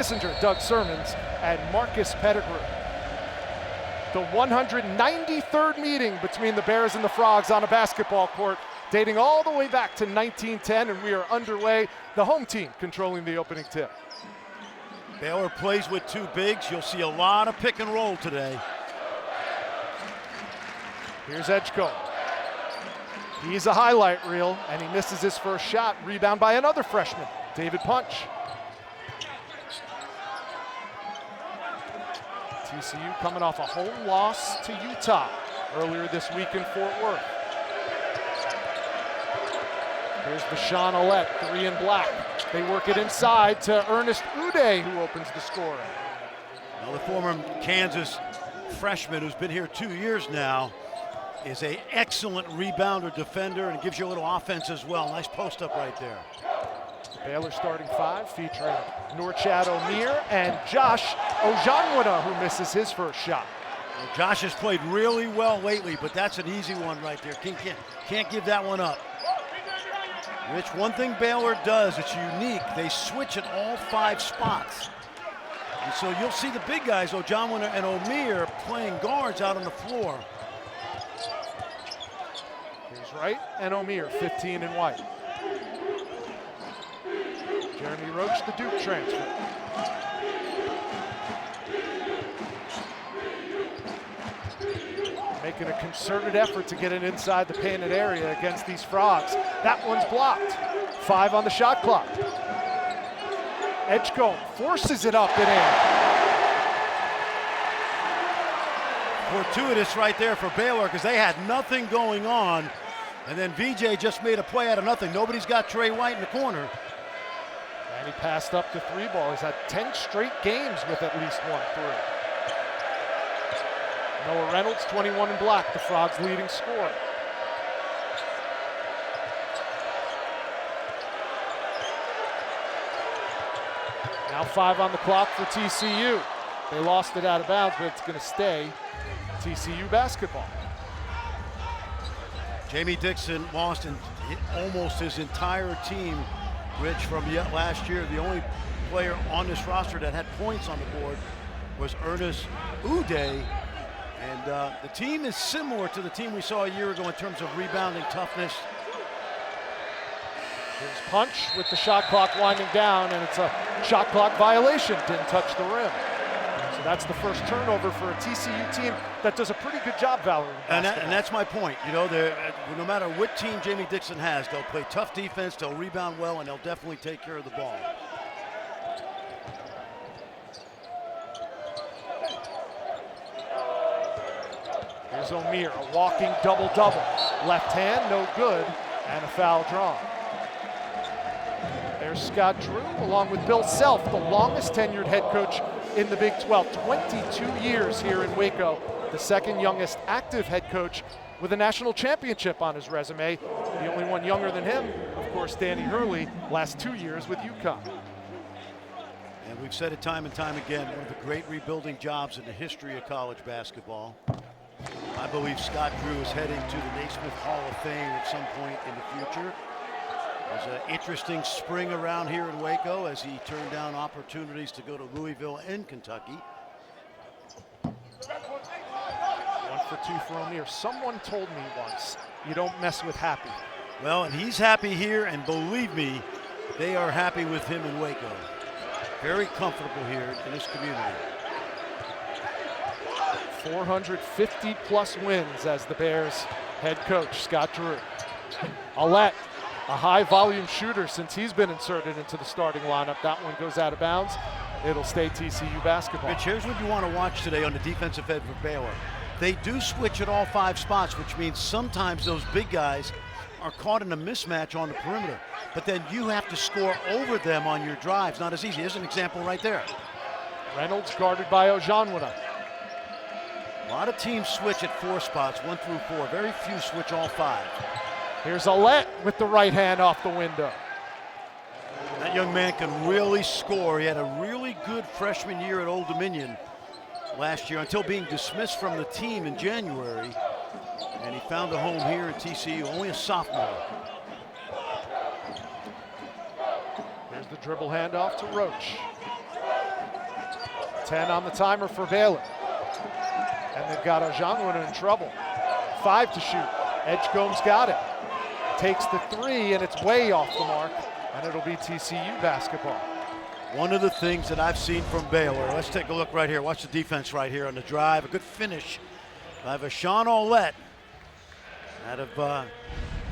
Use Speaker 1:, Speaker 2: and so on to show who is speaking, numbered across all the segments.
Speaker 1: Messenger, Doug Sermons, and Marcus Pettigrew. The 193rd meeting between the Bears and the Frogs on a basketball court, dating all the way back to 1910, and we are underway. The home team controlling the opening tip.
Speaker 2: Baylor plays with two bigs. You'll see a lot of pick and roll today.
Speaker 1: Here's Edgecombe. He's a highlight reel, and he misses his first shot. Rebound by another freshman, David Punch. TCU coming off a home loss to Utah earlier this week in Fort Worth. Here's Bashan Alette, 3 in black. They work it inside to Ernest Uday, who opens the score.
Speaker 2: Well, the former Kansas freshman who's been here 2 years now is an excellent rebounder, defender, and gives you a little offense as well. Nice post up right there.
Speaker 1: Baylor starting 5 featuring Norchad Omier and Josh Ojanwuna, who misses his first shot.
Speaker 2: Well, Josh has played really well lately, but that's an easy one right there. Can't give that one up. Rich, one thing Baylor does, it's unique. They switch at all 5 spots. And so you'll see the big guys, Ojanwuna and Omier, playing guards out on the floor.
Speaker 1: Here's Wright and Omier, 15 in white. Jeremy Roach, the Duke transfer. Making a concerted effort to get it inside the painted area against these Frogs. That one's blocked. 5 on the shot clock. Edgecombe forces it up and in.
Speaker 2: Fortuitous right there for Baylor because they had nothing going on. And then VJ just made a play out of nothing. Nobody's got Trey White in the corner.
Speaker 1: And he passed up the 3 ball. He's had 10 straight games with at least 1 3. Noah Reynolds, 21 in black, the Frogs' leading scorer. Now 5 on the clock for TCU. They lost it out of bounds, but it's going to stay TCU basketball.
Speaker 2: Jamie Dixon lost almost his entire team, Rich, from last year. The only player on this roster that had points on the board was Ernest Uday. And the team is similar to the team we saw a year ago in terms of rebounding toughness.
Speaker 1: Here's Punch with the shot clock winding down, and it's a shot clock violation. Didn't touch the rim. So that's the first turnover for a TCU team that does a pretty good job, Valerie.
Speaker 2: And that's my point. You know, no matter what team Jamie Dixon has, they'll play tough defense, they'll rebound well, and they'll definitely take care of the ball.
Speaker 1: Here's Omier, a walking double-double. Left hand, no good, and a foul drawn. There's Scott Drew, along with Bill Self, the longest tenured head coach in the Big 12. 22 years here in Waco, the second youngest active head coach with a national championship on his resume. The only one younger than him, of course, Danny Hurley, last 2 years with UConn.
Speaker 2: And we've said it time and time again, one of the great rebuilding jobs in the history of college basketball. I believe Scott Drew is heading to the Naismith Hall of Fame at some point in the future. There's an interesting spring around here in Waco as he turned down opportunities to go to Louisville and Kentucky.
Speaker 1: 1 for 2 for Omier. Someone told me once, you don't mess with happy.
Speaker 2: Well, and he's happy here, and believe me, they are happy with him in Waco. Very comfortable here in this community.
Speaker 1: 450 plus wins as the Bears head coach, Scott Drew. Alette, a high volume shooter since he's been inserted into the starting lineup. That one goes out of bounds. It'll stay TCU basketball.
Speaker 2: Rich, here's what you want to watch today on the defensive end for Baylor. They do switch at all 5 spots, which means sometimes those big guys are caught in a mismatch on the perimeter. But then you have to score over them on your drives. Not as easy. Here's an example right there.
Speaker 1: Reynolds guarded by Ojanwuna.
Speaker 2: A lot of teams switch at 4 spots, 1 through 4. Very few switch all 5.
Speaker 1: Here's Alette with the right hand off the window.
Speaker 2: That young man can really score. He had a really good freshman year at Old Dominion last year until being dismissed from the team in January. And he found a home here at TCU, only a sophomore.
Speaker 1: Here's the dribble handoff to Roach. 10 on the timer for Baylor. And they've got Ojanwuna in trouble. 5 to shoot. Edgecombe's got it. Takes the 3, and it's way off the mark, and it'll be TCU basketball.
Speaker 2: One of the things that I've seen from Baylor, let's take a look right here. Watch the defense right here on the drive. A good finish by Vashawn Ollett.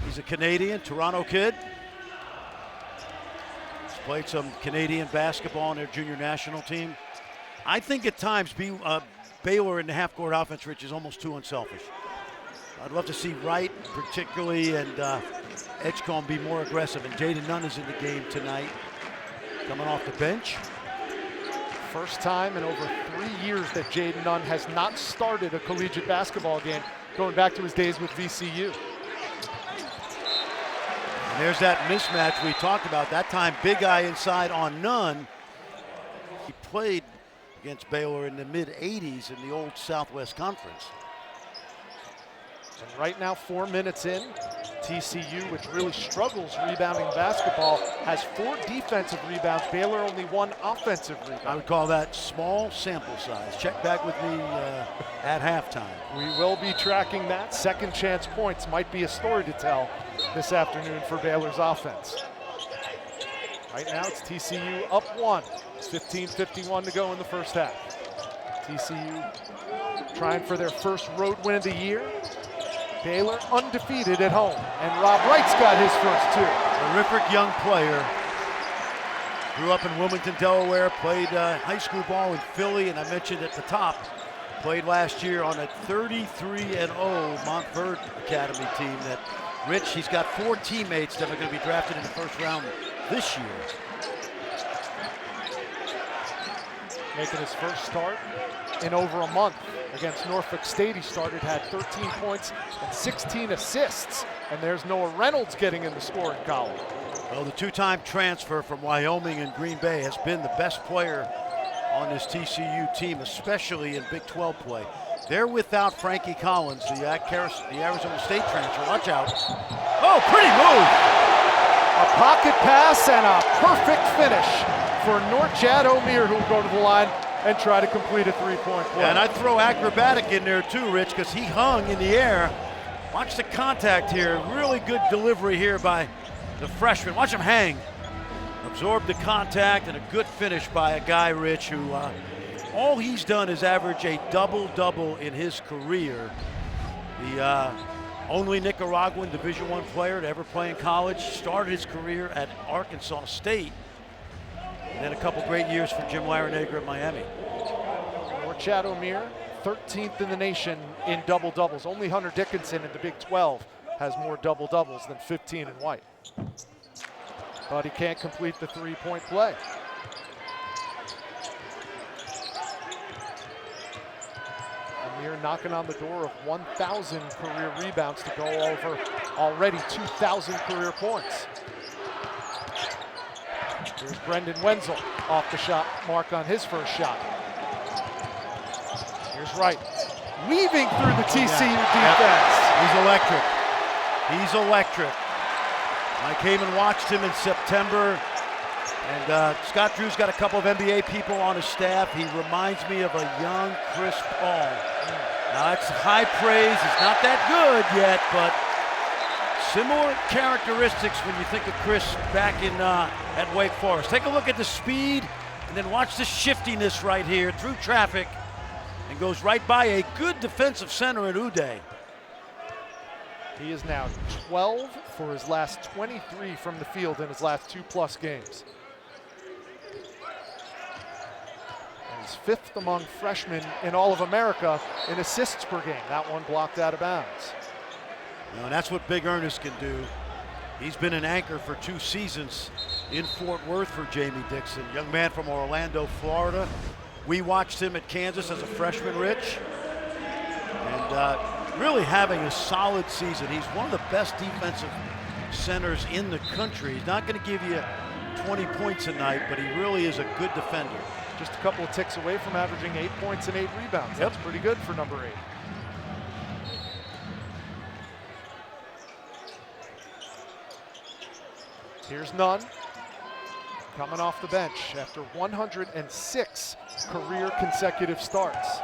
Speaker 2: He's a Canadian, Toronto kid. He's played some Canadian basketball on their junior national team. I think at times Baylor in the half-court offense, Rich, is almost too unselfish. I'd love to see Wright particularly and Edgecombe be more aggressive. And Jaden Nunn is in the game tonight, coming off the bench.
Speaker 1: First time in over 3 years that Jaden Nunn has not started a collegiate basketball game, going back to his days with VCU.
Speaker 2: And there's that mismatch we talked about. That time, big guy inside on Nunn. He played against Baylor in the mid-'80s in the old Southwest Conference.
Speaker 1: And right now, 4 minutes in, TCU, which really struggles rebounding basketball, has 4 defensive rebounds. Baylor only 1 offensive rebound.
Speaker 2: I would call that small sample size. Check back with me at halftime.
Speaker 1: We will be tracking that. Second chance points might be a story to tell this afternoon for Baylor's offense. Right now, it's TCU up 1. It's 15:51 to go in the first half. TCU trying for their first road win of the year. Baylor undefeated at home, and Rob Wright's got his first 2.
Speaker 2: Terrific young player. Grew up in Wilmington, Delaware, played high school ball in Philly, and I mentioned at the top, played last year on a 33-0 Montverde Academy team that, Rich, he's got 4 teammates that are going to be drafted in the first round this year.
Speaker 1: Making his first start in over a month. Against Norfolk State, he started, had 13 points and 16 assists. And there's Noah Reynolds getting in the scoring column.
Speaker 2: Well, the 2-time transfer from Wyoming and Green Bay has been the best player on this TCU team, especially in Big 12 play. They're without Frankie Collins, the Arizona State transfer. Watch out. Oh, pretty move.
Speaker 1: A pocket pass and a perfect finish for Norchad O'Meara, who will go to the line and try to complete a 3-point play.
Speaker 2: Yeah, and I'd throw acrobatic in there too, Rich, because he hung in the air. Watch the contact here. Really good delivery here by the freshman. Watch him hang. Absorbed the contact and a good finish by a guy, Rich, who all he's done is average a double-double in his career. The only Nicaraguan Division I player to ever play in college. Started his career at Arkansas State. And then a couple great years for Jim Larinaga at Miami.
Speaker 1: Norchad O'Meara, 13th in the nation in double-doubles. Only Hunter Dickinson in the Big 12 has more double-doubles than 15 in white. But he can't complete the 3-point play. O'Meara knocking on the door of 1,000 career rebounds to go over already 2,000 career points. Here's Brendan Wenzel off the shot mark on his first shot. Here's Wright, weaving through the TCU defense.
Speaker 2: He's electric. He's electric. I came and watched him in September, and Scott Drew's got a couple of NBA people on his staff. He reminds me of a young Chris Paul. Now that's high praise. He's not that good yet, but similar characteristics when you think of Chris back in at Wake Forest. Take a look at the speed, and then watch the shiftiness right here through traffic, and goes right by a good defensive center at Uday.
Speaker 1: He is now 12 for his last 23 from the field in his last 2+ games. And he's 5th among freshmen in all of America in assists per game. That one blocked out of bounds.
Speaker 2: And that's what Big Ernest can do. He's been an anchor for 2 seasons in Fort Worth for Jamie Dixon, young man from Orlando, Florida. We watched him at Kansas as a freshman, Rich, and really having a solid season. He's one of the best defensive centers in the country. He's not going to give you 20 points a night, but he really is a good defender.
Speaker 1: Just a couple of ticks away from averaging 8 points and 8 rebounds. That's pretty good for number 8. Here's Nunn. coming off the bench after 106 career consecutive starts.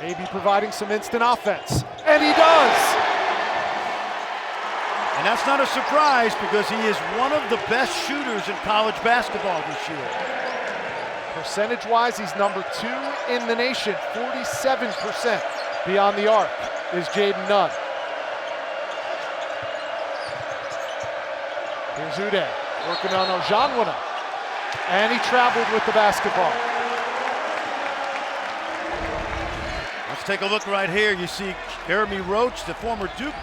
Speaker 1: Maybe providing some instant offense, and he does!
Speaker 2: And that's not a surprise because he is one of the best shooters in college basketball this year.
Speaker 1: Percentage-wise, he's number 2 in the nation, 47% beyond the arc is Jaden Nunn. Here's Uday working on Ojanwuna, and he traveled with the basketball.
Speaker 2: Let's take a look right here. You see Jeremy Roach, the former Duke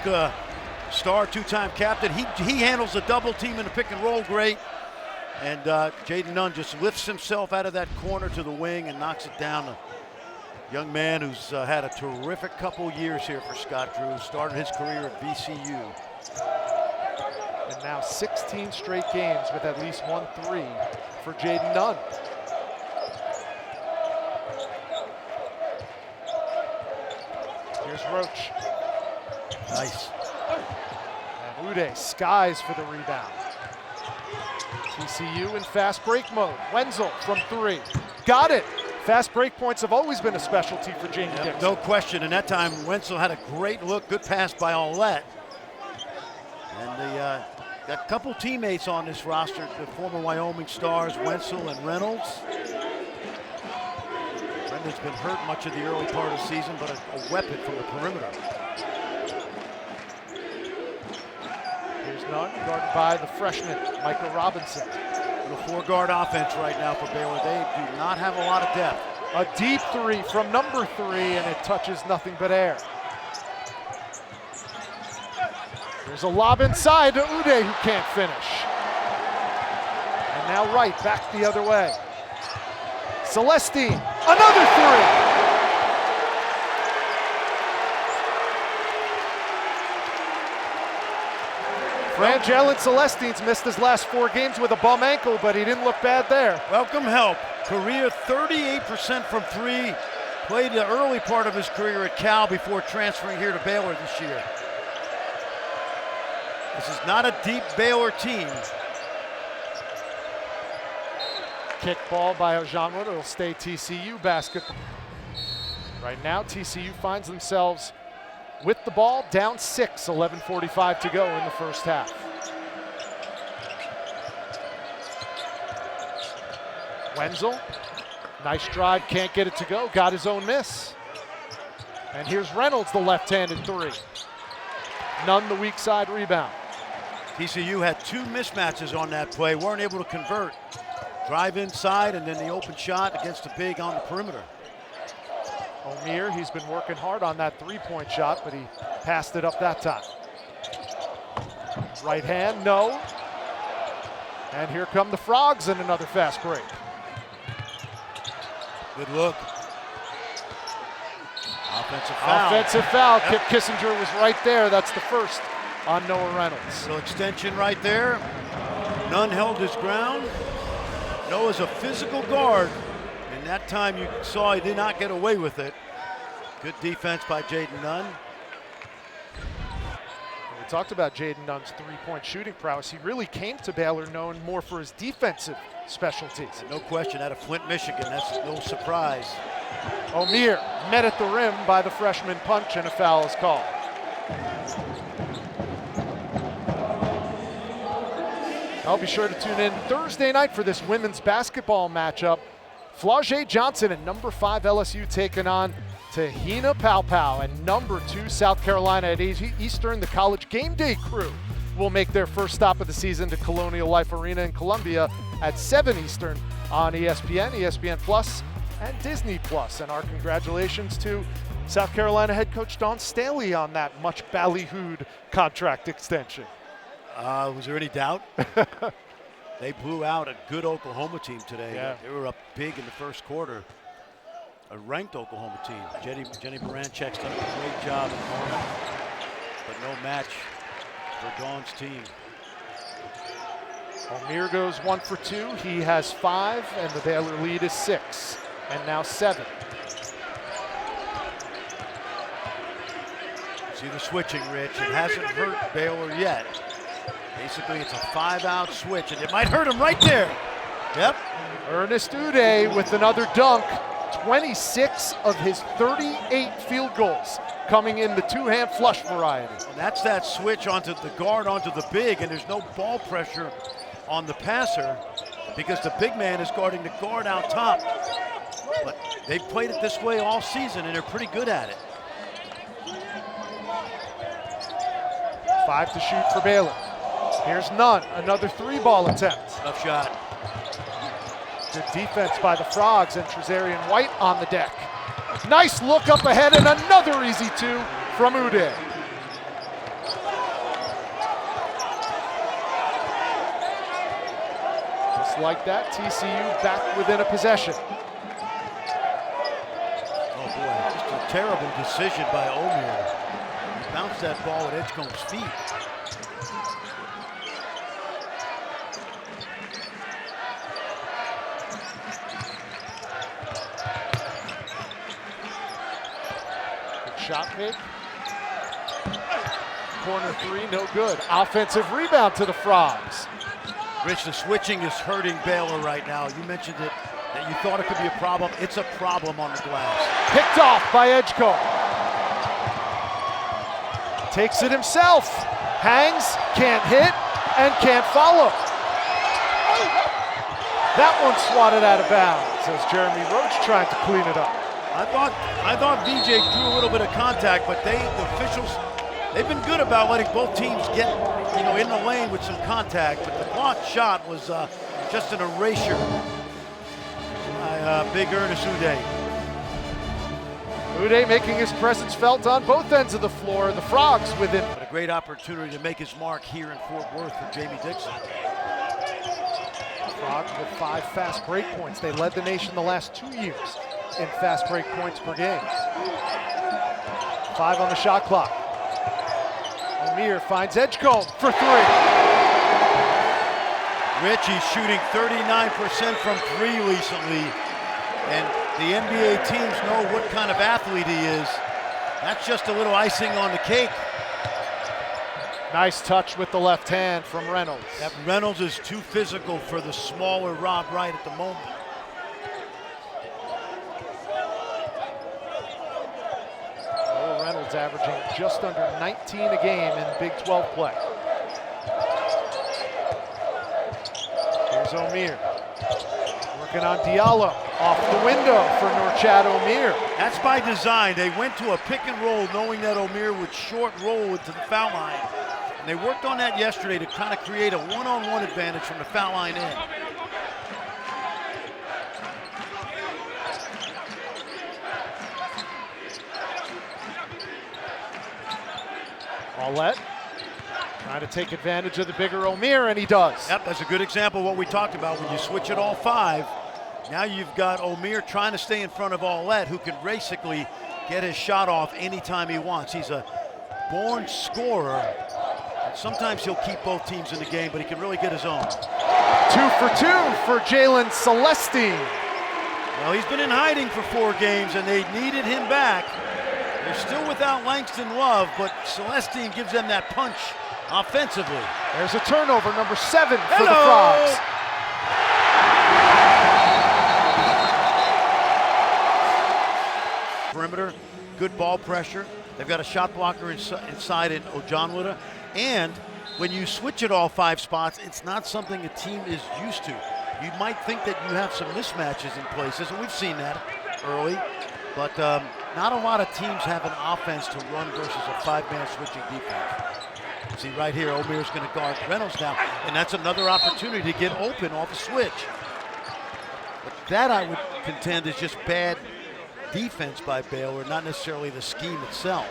Speaker 2: star, 2-time captain. He handles the double team in the pick and roll great. And Jaden Nunn just lifts himself out of that corner to the wing and knocks it down. A young man who's had a terrific couple years here for Scott Drew. Started his career at VCU.
Speaker 1: And now 16 straight games with at least 1 3 for Jaden Nunn. Here's Roach.
Speaker 2: Nice.
Speaker 1: And Uday skies for the rebound. TCU in fast break mode. Wenzel from 3. Got it. Fast break points have always been a specialty for Jamie Dixon.
Speaker 2: No question. And that time, Wenzel had a great look. Good pass by Aulette. And they got a couple teammates on this roster, the former Wyoming stars, Wenzel and Reynolds. Reynolds been hurt much of the early part of the season, but a weapon from the perimeter.
Speaker 1: Here's Nunn, guarded by the freshman, Michael Robinson.
Speaker 2: Little 4-guard offense right now for Baylor. They do not have a lot of depth.
Speaker 1: A deep 3 from number 3, and it touches nothing but air. There's a lob inside to Uday, who can't finish. And now Wright back the other way. Celestine, another 3. Frangel Celestine's missed his last 4 games with a bum ankle, but he didn't look bad there.
Speaker 2: Welcome help. Career 38% from 3. Played the early part of his career at Cal before transferring here to Baylor this year. This is not a deep Baylor team.
Speaker 1: Kick ball by Ojanwuna. It'll stay TCU basketball. Right now, TCU finds themselves with the ball, down 6, 11:45 to go in the first half. Wenzel, nice drive, can't get it to go, got his own miss. And here's Reynolds, the left-handed 3. Nunn, the weak side rebound.
Speaker 2: TCU had 2 mismatches on that play, weren't able to convert. Drive inside and then the open shot against the big on the perimeter.
Speaker 1: O'Meara, he's been working hard on that 3-point shot, but he passed it up that time. Right hand, no. And here come the Frogs in another fast break.
Speaker 2: Good look. Offensive foul.
Speaker 1: Offensive foul. Kip Kissinger was right there. That's the first on Noah Reynolds.
Speaker 2: Little extension right there. Nunn held his ground. Noah's a physical guard. And that time you saw he did not get away with it. Good defense by Jaden Nunn.
Speaker 1: We talked about Jaden Nunn's 3-point shooting prowess. He really came to Baylor known more for his defensive specialties.
Speaker 2: No question, out of Flint, Michigan, that's no surprise.
Speaker 1: O'Meara met at the rim by the freshman punch, and a foul is called. I'll be sure to tune in Thursday night for this women's basketball matchup. Flau'jae Johnson and number 5 LSU taking on Tahina Paopao, and number 2 South Carolina at Eastern. The College Game Day crew will make their first stop of the season to Colonial Life Arena in Columbia at 7 Eastern on ESPN, ESPN Plus, and Disney Plus. And our congratulations to South Carolina head coach Dawn Staley on that much ballyhooed contract extension.
Speaker 2: Was there any doubt? They blew out a good Oklahoma team today.
Speaker 1: Yeah.
Speaker 2: They were up big in the first quarter. A ranked Oklahoma team. Jenny Baranchek's done a great job in Norman, but no match for Dawn's team.
Speaker 1: O'Meara goes 1 for 2. He has 5, and the Baylor lead is 6, and now 7.
Speaker 2: See the switching, Rich. It hasn't hurt Baylor yet. Basically, it's a 5-out switch, and it might hurt him right there. Yep.
Speaker 1: Ernest Uday with another dunk. 26 of his 38 field goals coming in the two-hand flush variety.
Speaker 2: And that's that switch onto the guard, onto the big, and there's no ball pressure on the passer because the big man is guarding the guard out top. But they've played it this way all season, and they're pretty good at it.
Speaker 1: 5 to shoot for Baylor. Here's Nunn, another 3-ball attempt.
Speaker 2: Tough shot.
Speaker 1: Good defense by the Frogs, and Trezarian White on the deck. Nice look up ahead, and another easy 2 from Uday. Just like that, TCU back within a possession.
Speaker 2: Oh boy, just a terrible decision by Omier. He bounced that ball at Edgecombe's feet.
Speaker 1: Shot fake. Corner 3, no good. Offensive rebound to the Frogs.
Speaker 2: Rich, the switching is hurting Baylor right now. You mentioned it, that you thought it could be a problem. It's a problem on the glass.
Speaker 1: Picked off by Edgecombe. Takes it himself. Hangs, can't hit, and can't follow. That one swatted out of bounds as Jeremy Roach trying to clean it up.
Speaker 2: I thought VJ drew a little bit of contact, but the officials, they've been good about letting both teams get, in the lane with some contact. But the blocked shot was just an erasure by big Ernest Uday.
Speaker 1: Uday making his presence felt on both ends of the floor. The Frogs with it.
Speaker 2: But a great opportunity to make his mark here in Fort Worth for Jamie Dixon.
Speaker 1: Frogs with 5 fast break points. They led the nation the last 2 years in fast break points per game. 5 on the shot clock. Omier finds Edgecombe for 3.
Speaker 2: Rich, he's shooting 39% from 3 recently, and the NBA teams know what kind of athlete he is. That's just a little icing on the cake.
Speaker 1: Nice touch with the left hand from Reynolds.
Speaker 2: That Reynolds is too physical for the smaller Rob Wright at the moment.
Speaker 1: Reynolds averaging just under 19 a game in Big 12 play. Here's Omier. Working on Diallo. Off the window for Norchad Omier.
Speaker 2: That's by design. They went to a pick and roll knowing that Omier would short roll into the foul line. And they worked on that yesterday to kind of create a one-on-one advantage from the foul line in.
Speaker 1: Paulette trying to take advantage of the bigger Omier, and he does.
Speaker 2: Yep, that's a good example of what we talked about. When you switch it all 5, now you've got Omier trying to stay in front of Aulette, who can basically get his shot off anytime he wants. He's a born scorer. And sometimes he'll keep both teams in the game, but he can really get his own.
Speaker 1: 2 for 2 for Jalen Celestine.
Speaker 2: Well, he's been in hiding for 4 games, and they needed him back. They're still without Langston Love, but Celestine gives them that punch offensively.
Speaker 1: There's a turnover, number 7 for the Frogs.
Speaker 2: Perimeter, good ball pressure. They've got a shot blocker inside in Ojanwuda. And when you switch it all 5 spots, it's not something a team is used to. You might think that you have some mismatches in places, and we've seen that early. But not a lot of teams have an offense to run versus a 5-man switching defense. See right here, Omier's going to guard Reynolds now, and that's another opportunity to get open off a switch. But that, I would contend, is just bad defense by Baylor, not necessarily the scheme itself.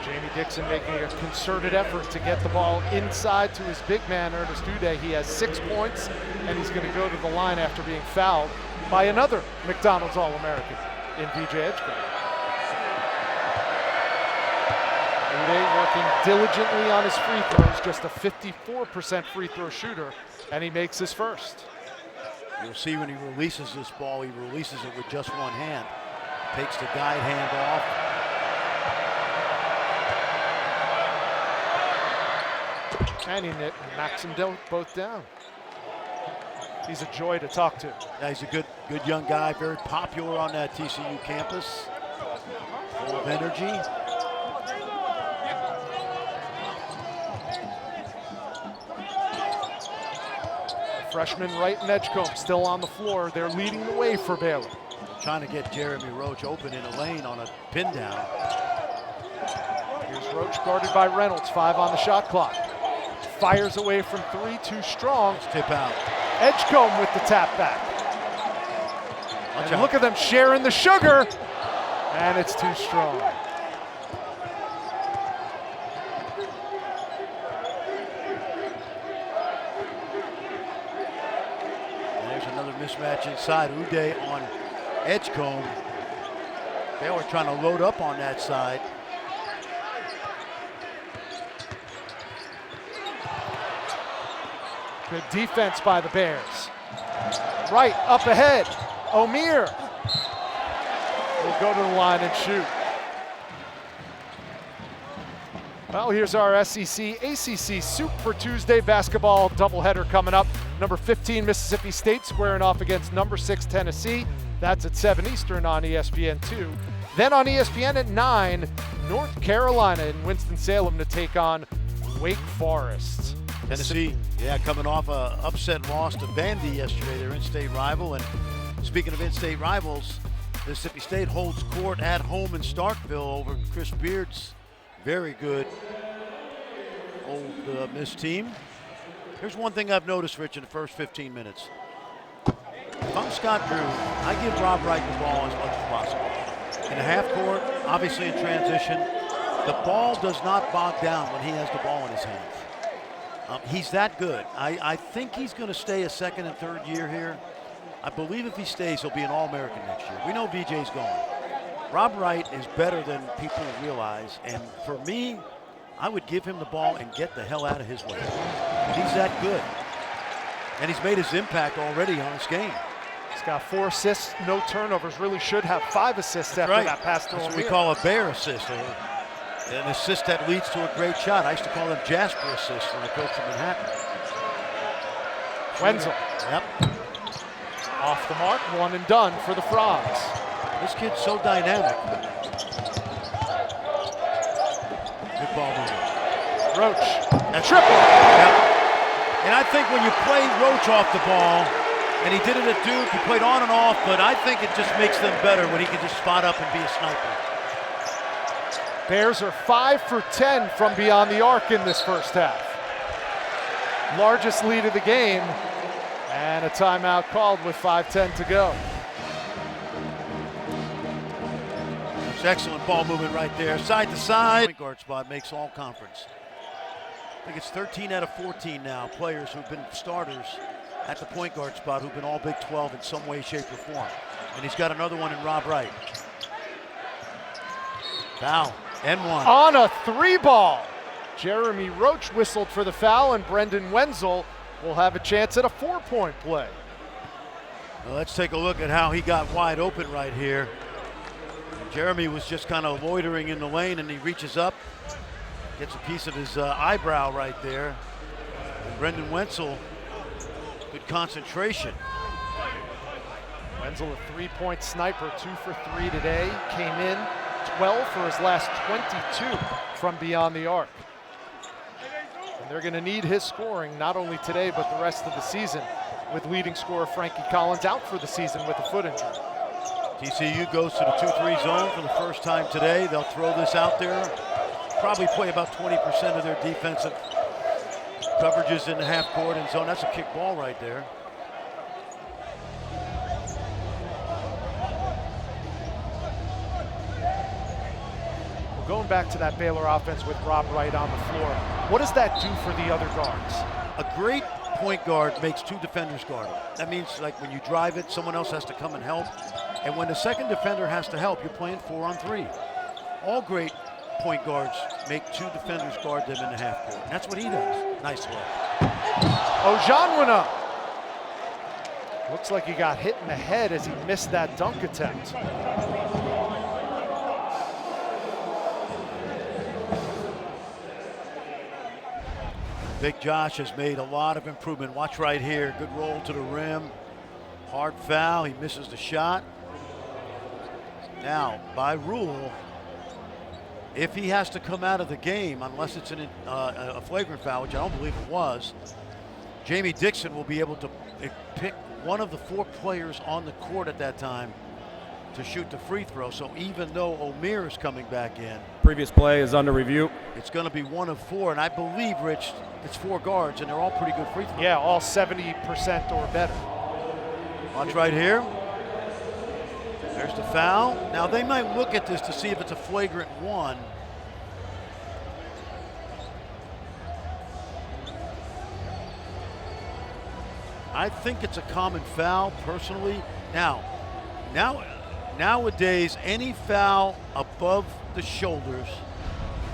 Speaker 1: Jamie Dixon making a concerted effort to get the ball inside to his big man, Ernest Uday. He has 6 points, and he's going to go to the line after being fouled by another McDonald's All-American in VJ Edgecombe. Uday working diligently on his free throws, just a 54% free throw shooter, and he makes his first.
Speaker 2: You'll see when he releases this ball, he releases it with just one hand. Takes the guide hand off.
Speaker 1: And he knocks them both down. He's a joy to talk to.
Speaker 2: Yeah, he's a good young guy, very popular on that TCU campus. Full of energy.
Speaker 1: Freshman Wright and Edgecombe still on the floor. They're leading the way for Baylor.
Speaker 2: Trying to get Jeremy Roach open in a lane on a pin down.
Speaker 1: Here's Roach guarded by Reynolds, 5 on the shot clock. Fires away from 3, too strong.
Speaker 2: Let's tip out.
Speaker 1: Edgecombe with the tap back. And look at them sharing the sugar, and it's too strong.
Speaker 2: There's another mismatch inside. Uday on Edgecombe. Baylor trying to load up on that side.
Speaker 1: Good defense by the Bears. Right, up ahead. O'Meara will go to the line and shoot. Well, here's our SEC ACC Soup for Tuesday basketball doubleheader coming up. Number 15 Mississippi State squaring off against number 6 Tennessee. That's at 7 Eastern on ESPN2. Then on ESPN at 9, North Carolina in Winston-Salem to take on Wake Forest.
Speaker 2: Tennessee, yeah, coming off a upset loss to Vandy yesterday, their in-state rival. And speaking of in-state rivals, Mississippi State holds court at home in Starkville over Chris Beard's very good Old Miss team. Here's one thing I've noticed, Rich, in the first 15 minutes. If I'm Scott Drew, I give Rob Wright the ball as much as possible. In the half court, obviously in transition, the ball does not bog down when he has the ball in his hands. He's that good. I think he's going to stay a second and third year here. I believe if he stays, he'll be an All-American next year. We know VJ's gone. Rob Wright is better than people realize, and for me, I would give him the ball and get the hell out of his way. He's that good. And he's made his impact already on his game.
Speaker 1: He's got 4 assists, no turnovers. Really should have 5 assists after that pass to
Speaker 2: That's what we call a bear assist. An assist that leads to a great shot. I used to call them Jasper assists when I coached in Manhattan.
Speaker 1: Wenzel.
Speaker 2: Yep.
Speaker 1: Off the mark, 1 and done for the Frogs.
Speaker 2: This kid's so dynamic. Good ball movement.
Speaker 1: Roach. A triple.
Speaker 2: Yep. And I think when you play Roach off the ball, and he did it at Duke, he played on and off, but I think it just makes them better when he can just spot up and be a sniper.
Speaker 1: Bears are 5 for 10 from beyond the arc in this first half. Largest lead of the game, and a timeout called with 5:10 to go.
Speaker 2: It's excellent ball movement right there, side to side. Point guard spot makes all conference. I think it's 13 out of 14 now, players who've been starters at the point guard spot who've been all Big 12 in some way, shape, or form. And he's got another one in Rob Wright. Foul. N1.
Speaker 1: On a 3-ball. Jeremy Roach whistled for the foul, and Brendan Wenzel will have a chance at a 4-point play.
Speaker 2: Well, let's take a look at how he got wide open right here. Jeremy was just kind of loitering in the lane, and he reaches up, gets a piece of his eyebrow right there. And Brendan Wenzel, good concentration.
Speaker 1: Wenzel, a 3-point sniper, 2 for 3 today. Came in 12 for his last 22 from beyond the arc. And they're going to need his scoring not only today but the rest of the season, with leading scorer Frankie Collins out for the season with a foot injury.
Speaker 2: TCU goes to the 2-3 zone for the first time today. They'll throw this out there. Probably play about 20% of their defensive coverages in the half court and zone. That's a kick ball right there.
Speaker 1: Going back to that Baylor offense with Rob Wright on the floor, what does that do for the other guards?
Speaker 2: A great point guard makes 2 defenders guard him. That means like when you drive it, someone else has to come and help. And when the second defender has to help, you're playing 4-on-3. All great point guards make 2 defenders guard them in the half court. And that's what he does. Nice work.
Speaker 1: Ojanwuna. Looks like he got hit in the head as he missed that dunk attempt.
Speaker 2: Big Josh has made a lot of improvement. Watch right here. Good roll to the rim. Hard foul. He misses the shot. Now, by rule, if he has to come out of the game, unless it's a flagrant foul, which I don't believe it was, Jamie Dixon will be able to pick one of the 4 players on the court at that time to shoot the free throw. So even though Omier is coming back in,
Speaker 3: previous play is under review.
Speaker 2: it's going to be 1 of 4, and I believe, Rich, it's 4 guards, and they're all pretty good free throws.
Speaker 1: Yeah, all 70% or better.
Speaker 2: Watch right here. There's the foul. Now they might look at this to see if it's a flagrant 1. I think it's a common foul, personally. Nowadays, any foul above the shoulders,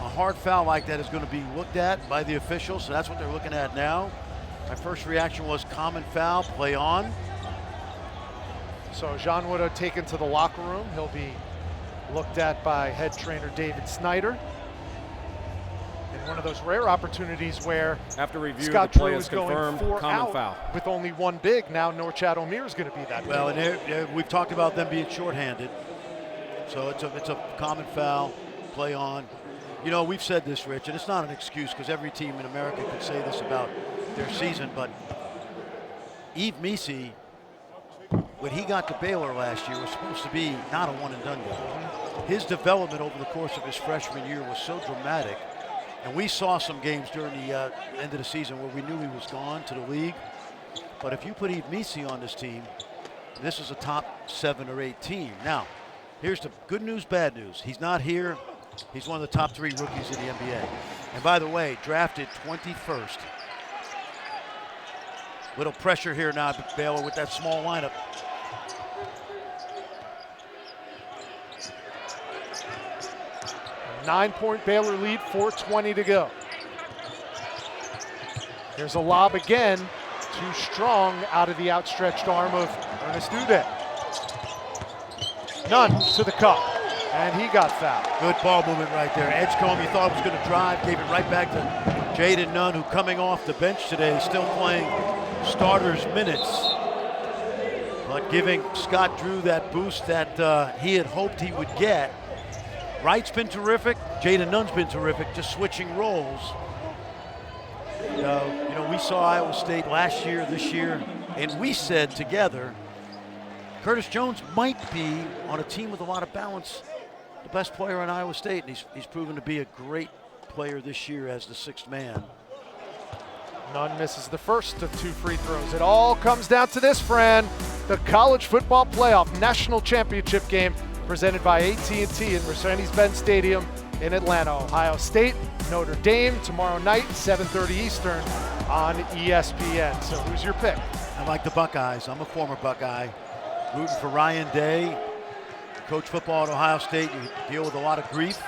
Speaker 2: a hard foul like that is going to be looked at by the officials, so that's what they're looking at now. My first reaction was common foul, play on.
Speaker 1: So Jean Wood taken to the locker room. He'll be looked at by head trainer David Snyder. In one of those rare opportunities where
Speaker 3: After review,
Speaker 1: Scott
Speaker 3: the play
Speaker 1: Drew
Speaker 3: is
Speaker 1: is going
Speaker 3: confirmed.
Speaker 1: 4
Speaker 3: Common
Speaker 1: out
Speaker 3: foul.
Speaker 1: with only 1 big. Now Norchad Omier is going to be that
Speaker 2: Well,
Speaker 1: big.
Speaker 2: and we've talked about them being shorthanded, so it's a common foul, play on. You know, we've said this, Rich, and it's not an excuse because every team in America could say this about their season, but Yves Missi, when he got to Baylor last year, was supposed to be not a one-and-done guy. His development over the course of his freshman year was so dramatic, and we saw some games during the end of the season where we knew he was gone to the league. But if you put Yves Missi on this team, this is a top 7 or 8 team. Now, here's the good news, bad news. He's not here. He's one of the top 3 rookies in the NBA. And by the way, drafted 21st. Little pressure here now at Baylor with that small lineup.
Speaker 1: A 9-point Baylor lead, 4:20 to go. Here's a lob again, too strong out of the outstretched arm of Ernest Ude. Nunn to the cup, and he got fouled.
Speaker 2: Good ball movement right there. Edgecombe, you thought was going to drive, gave it right back to Jaden Nunn, who coming off the bench today, still playing starters minutes, but giving Scott Drew that boost that he had hoped he would get. Wright's been terrific. Jaden Nunn's been terrific, just switching roles. You know, we saw Iowa State last year, this year, and we said together, Curtis Jones might be on a team with a lot of balance, the best player in Iowa State, and he's proven to be a great player this year as the 6th man.
Speaker 1: Nunn misses the first of 2 free throws. It all comes down to this, Fran. The College Football Playoff National Championship game presented by AT&T in Mercedes-Benz Stadium in Atlanta. Ohio State, Notre Dame, tomorrow night, 7:30 Eastern on ESPN. So who's your pick?
Speaker 2: I like the Buckeyes. I'm a former Buckeye. Rooting for Ryan Day. Coach football at Ohio State. You deal with a lot of grief.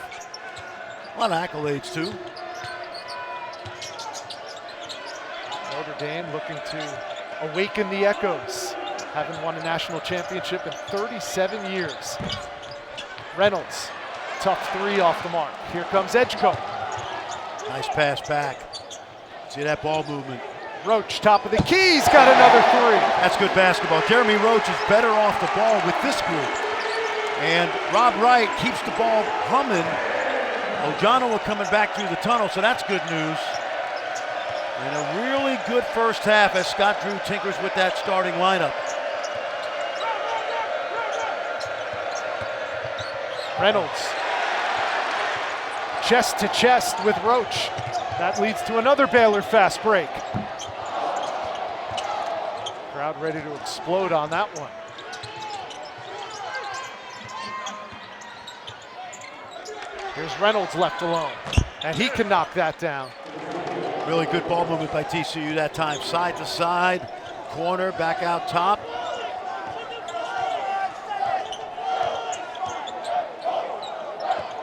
Speaker 2: A lot of accolades, too.
Speaker 1: Notre Dame looking to awaken the echoes. Haven't won a national championship in 37 years. Reynolds, tough 3 off the mark. Here comes Edgecombe.
Speaker 2: Nice pass back. See that ball movement.
Speaker 1: Roach, top of the key, he's got another 3.
Speaker 2: That's good basketball. Jeremy Roach is better off the ball with this group. And Rob Wright keeps the ball humming. Ojanola coming back through the tunnel, so that's good news. And a really good first half as Scott Drew tinkers with that starting lineup.
Speaker 1: Reynolds, chest to chest with Roach. That leads to another Baylor fast break. Crowd ready to explode on that one. Here's Reynolds left alone, and he can knock that down.
Speaker 2: Really good ball movement by TCU that time. Side to side, corner, back out top.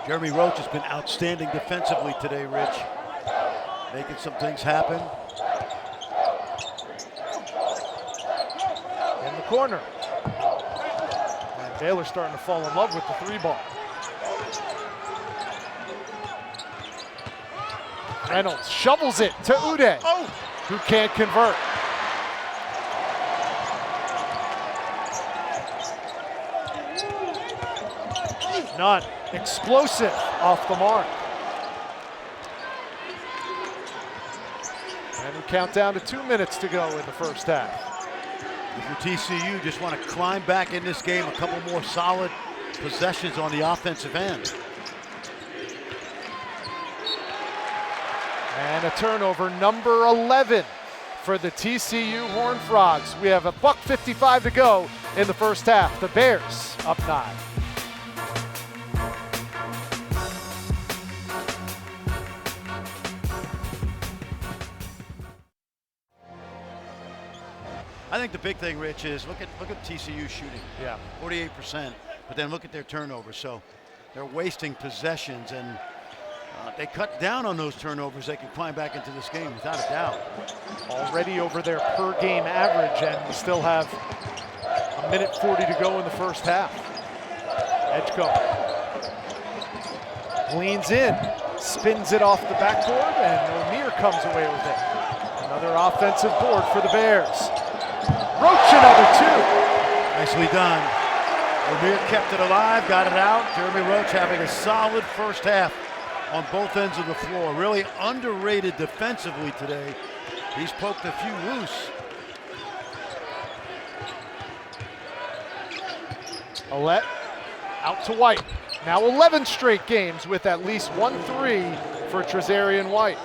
Speaker 2: Jeremy Roach has been outstanding defensively today, Rich. Making some things happen.
Speaker 1: In the corner. And Baylor starting to fall in love with the 3 ball. Reynolds shovels it to Uday, who can't convert. Nunn, explosive off the mark. And we count down to 2 minutes to go in the first half.
Speaker 2: If you're TCU, just want to climb back in this game, a couple more solid possessions on the offensive end.
Speaker 1: And a turnover, number 11 for the TCU Horned Frogs. We have $1:55 to go in the first half. The Bears up 9.
Speaker 2: I think the big thing, Rich, is look at TCU shooting.
Speaker 1: Yeah.
Speaker 2: 48%, but then look at their turnovers. So they're wasting possessions, and they cut down on those turnovers. They can climb back into this game without a doubt.
Speaker 1: Already over their per game average, and we still have 1:40 to go in the first half. Edgecombe leans in, spins it off the backboard, and O'Meara comes away with it. Another offensive board for the Bears. Roach, another 2.
Speaker 2: Nicely done. O'Meara kept it alive, got it out. Jeremy Roach having a solid first half on both ends of the floor. Really underrated defensively today. He's poked a few loose.
Speaker 1: Ouellette out to White. Now 11 straight games with at least 1-3 for Trezarian White.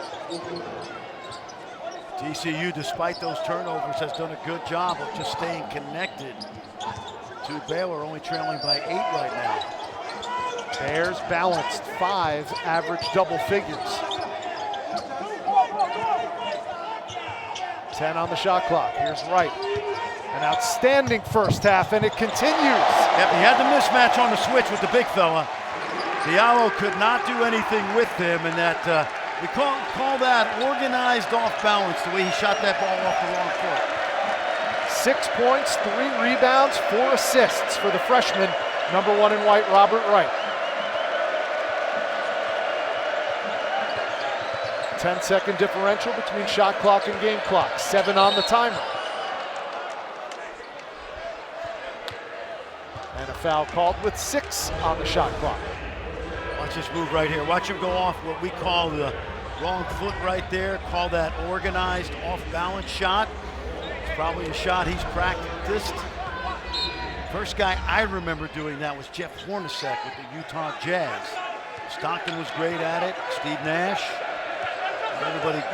Speaker 2: TCU, despite those turnovers, has done a good job of just staying connected to Baylor, only trailing by 8 right now.
Speaker 1: Bears balanced 5 average double figures. 10 on the shot clock. Here's Wright. An outstanding first half, and it continues.
Speaker 2: Yep, he had the mismatch on the switch with the big fella. Diallo could not do anything with him, and that we call that organized off balance, the way he shot that ball off the wrong foot.
Speaker 1: 6 points, 3 rebounds, 4 assists for the freshman, number 1 in white, Robert Wright. 10-second differential between shot clock and game clock, 7 on the timer. And a foul called with 6 on the shot clock.
Speaker 2: Watch this move right here. Watch him go off what we call the wrong foot right there. Call that organized off-balance shot. It's probably a shot he's practiced. First guy I remember doing that was Jeff Hornacek with the Utah Jazz. Stockton was great at it. Steve Nash.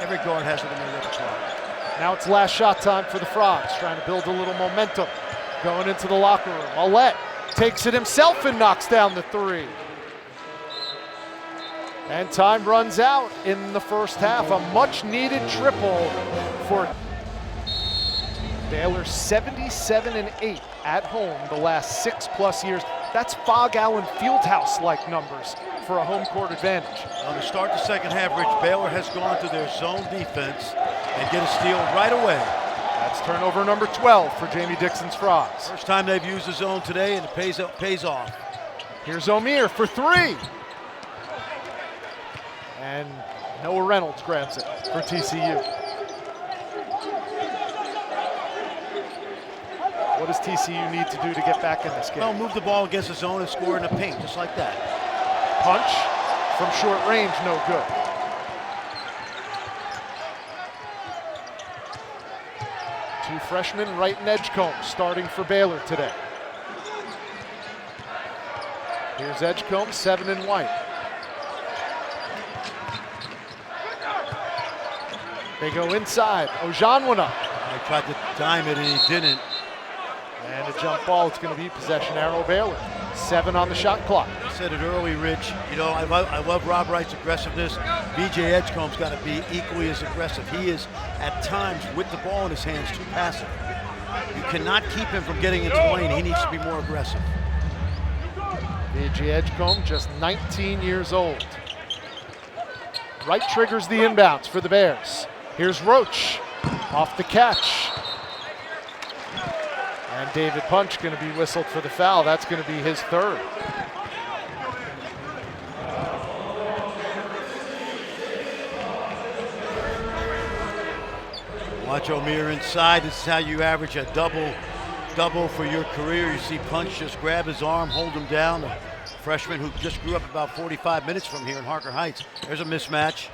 Speaker 2: Every guard has it in their repertoire.
Speaker 1: Now it's last shot time for the Frogs, trying to build a little momentum going into the locker room. Ouellette takes it himself and knocks down the 3. And time runs out in the first half. A much-needed triple for Baylor. 77-8 at home the last 6+ years. That's Fog Allen Fieldhouse-like numbers for a home court advantage.
Speaker 2: On the start the second half, Rich, Baylor has gone to their zone defense and get a steal right away.
Speaker 1: That's turnover number 12 for Jamie Dixon's Frogs.
Speaker 2: First time they've used the zone today, and it pays off.
Speaker 1: Here's O'Meara for 3. And Noah Reynolds grabs it for TCU. What does TCU need to do to get back in this game?
Speaker 2: Well, move the ball against the zone and score in the paint, just like that.
Speaker 1: Punch from short range, no good. Two freshmen, Wright and Edgecombe, starting for Baylor today. Here's Edgecombe, 7 in white. They go inside. Ojanwuna.
Speaker 2: They tried to dime it and he didn't.
Speaker 1: And a jump ball. It's going to be possession arrow Baylor. 7 on the shot clock.
Speaker 2: I said it early, Rich. You know, I love Rob Wright's aggressiveness. BJ Edgecombe's got to be equally as aggressive. He is, at times, with the ball in his hands, too passive. You cannot keep him from getting into the lane. He needs to be more aggressive.
Speaker 1: BJ Edgecombe, just 19 years old. Wright triggers the inbounds for the Bears. Here's Roach off the catch. And David Punch going to be whistled for the foul. That's going to be his 3rd.
Speaker 2: Watch Omier inside. This is how you average a double for your career. You see Punch just grab his arm, hold him down. A freshman who just grew up about 45 minutes from here in Harker Heights. There's a mismatch.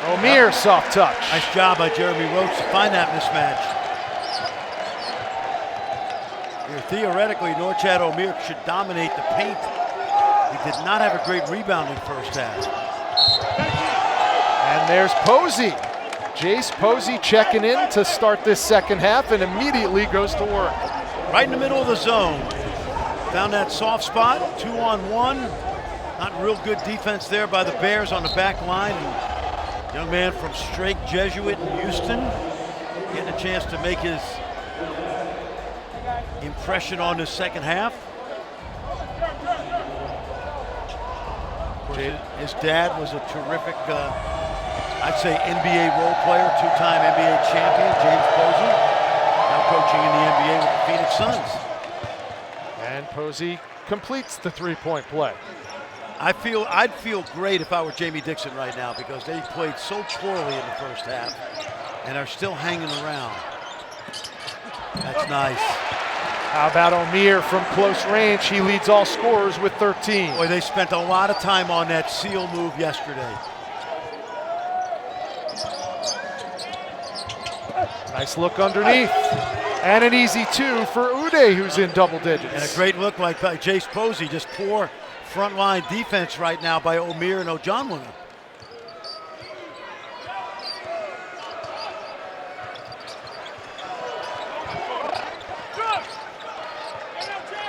Speaker 1: Omier, soft touch.
Speaker 2: Nice job by Jeremy Roach to find that mismatch. Here, theoretically, Norchad Omier should dominate the paint. He did not have a great rebounding first half.
Speaker 1: And there's Posey. Jace Posey checking in to start this second half and immediately goes to work.
Speaker 2: Right in the middle of the zone. Found that soft spot, 2-on-1. Not real good defense there by the Bears on the back line. And young man from Strake Jesuit in Houston getting a chance to make his impression on the second half. His dad was a terrific, I'd say NBA role player, two-time NBA champion, James Posey, now coaching in the NBA with the Phoenix Suns.
Speaker 1: And Posey completes the three-point play.
Speaker 2: I'd feel great if I were Jamie Dixon right now because they played so poorly in the first half and are still hanging around. That's nice.
Speaker 1: How about Omier from close range? He leads all scorers with 13.
Speaker 2: Boy, they spent a lot of time on that seal move yesterday.
Speaker 1: Nice look underneath. And an easy two for Uday, who's in double digits.
Speaker 2: And a great look by Jace Posey. Just poor front line defense right now by Omier and Ojonwuna.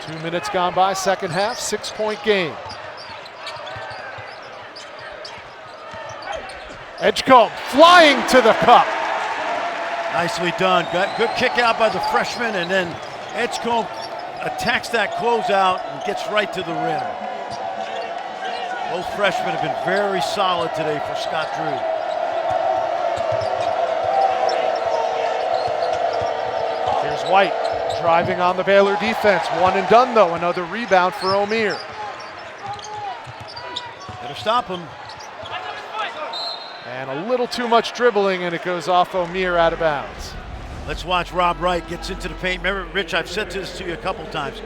Speaker 1: Two minutes gone by, second half, 6-point game. Edgecombe flying to the cup.
Speaker 2: Nicely done. Good kick out by the freshman, and then Edgecombe attacks that closeout and gets right to the rim. Both freshmen have been very solid today for Scott Drew.
Speaker 1: Here's White driving on the Baylor defense. One and done though, another rebound for Omier.
Speaker 2: Better stop him.
Speaker 1: And a little too much dribbling and it goes off Omier out of bounds.
Speaker 2: Let's watch Rob Wright gets into the paint. Remember, Rich, I've said this to you a couple times.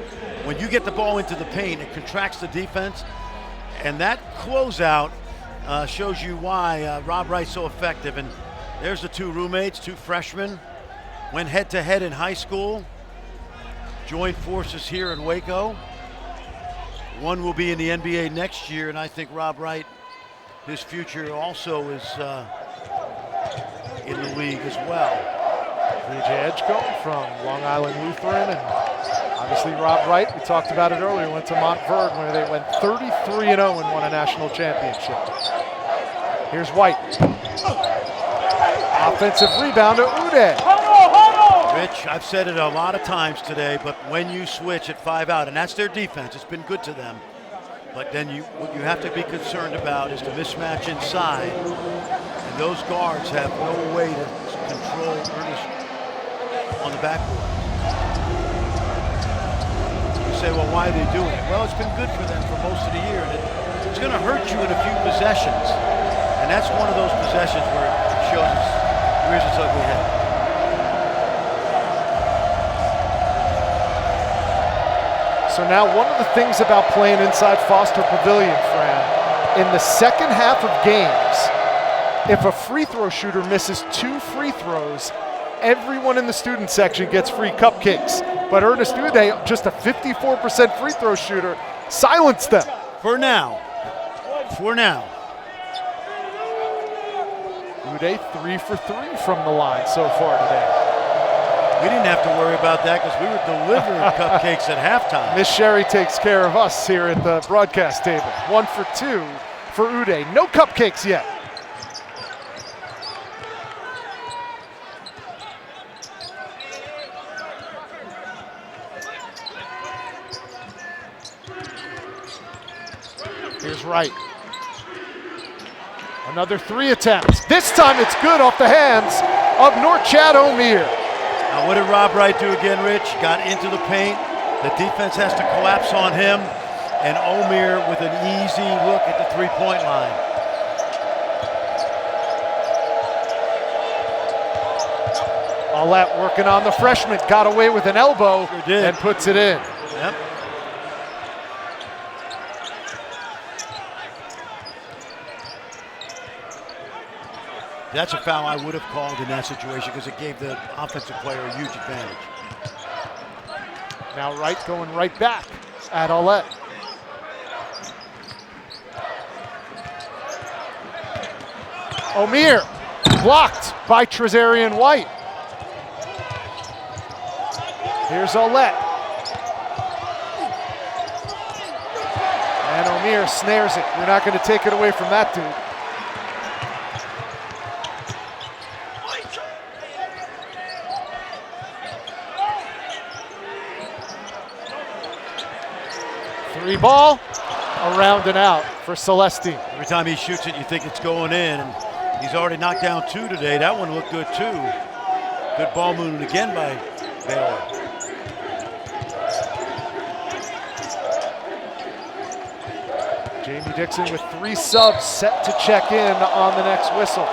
Speaker 2: When you get the ball into the paint, it contracts the defense. And that closeout shows you why Rob Wright's so effective. And there's the two roommates, two freshmen. Went head-to-head in high school. Joined forces here in Waco. One will be in the NBA next year, and I think Rob Wright, his future also is in the league as well.
Speaker 1: VJ Edgecombe from Long Island Lutheran, and obviously Rob Wright, we talked about it earlier, went to Montverde where they went 33-0 and won a national championship. Here's White. Offensive rebound to Uday.
Speaker 2: Rich, I've said it a lot of times today, but when you switch at 5 out, and that's their defense, it's been good to them, but then what you have to be concerned about is the mismatch inside, and those guards have no way to control Ernest on the backboard. You say, well, why are they doing it? Well, it's been good for them for most of the year, and it's going to hurt you in a few possessions, and that's one of those possessions where it shows rears its ugly head.
Speaker 1: So now one of the things about playing inside Foster Pavilion, Fran, in the second half of games, if a free throw shooter misses 2 free throws, everyone in the student section gets free cupcakes. But Ernest Uday, just a 54% free throw shooter, silenced them.
Speaker 2: For now. For now.
Speaker 1: Uday 3 for 3 from the line so far today.
Speaker 2: We didn't have to worry about that because we were delivering cupcakes at halftime.
Speaker 1: Miss Sherry takes care of us here at the broadcast table. 1 for 2 for Uday. No cupcakes yet. Here's Wright. Another 3 attempts. This time it's good off the hands of Norchad Omier.
Speaker 2: Now what did Rob Wright do again, Rich? Got into the paint. The defense has to collapse on him. And Omier with an easy look at the three-point line.
Speaker 1: Olet working on the freshman, got away with an elbow and puts it in.
Speaker 2: Yep. That's a foul I would have called in that situation because it gave the offensive player a huge advantage.
Speaker 1: Now Wright going right back at Olet. O'Meara blocked by Trezarian White. Here's Olet. And O'Meara snares it. You're not going to take it away from that dude. Three ball, around and out for Celestine.
Speaker 2: Every time he shoots it, you think it's going in. And he's already knocked down 2 today. That one looked good too. Good ball movement again by Baylor.
Speaker 1: Jamie Dixon with 3 subs set to check in on the next whistle.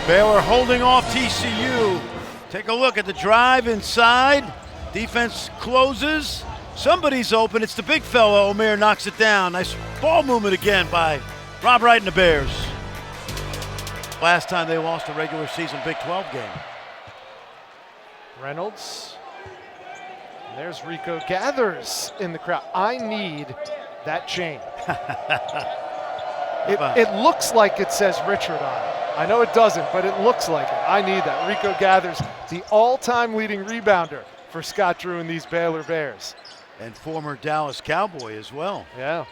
Speaker 2: Baylor holding off TCU. Take a look at the drive inside. Defense closes. Somebody's open. It's the big fella. O'Meara knocks it down. Nice ball movement again by Rob Wright and the Bears. Last time they lost a regular season Big 12 game.
Speaker 1: Reynolds. And there's Rico Gathers in the crowd. I need that chain. It looks like it says Richard on it. I know it doesn't, but it looks like it. I need that. Rico Gathers, the all-time leading rebounder for Scott Drew and these Baylor Bears.
Speaker 2: And former Dallas Cowboy as well.
Speaker 1: Yeah.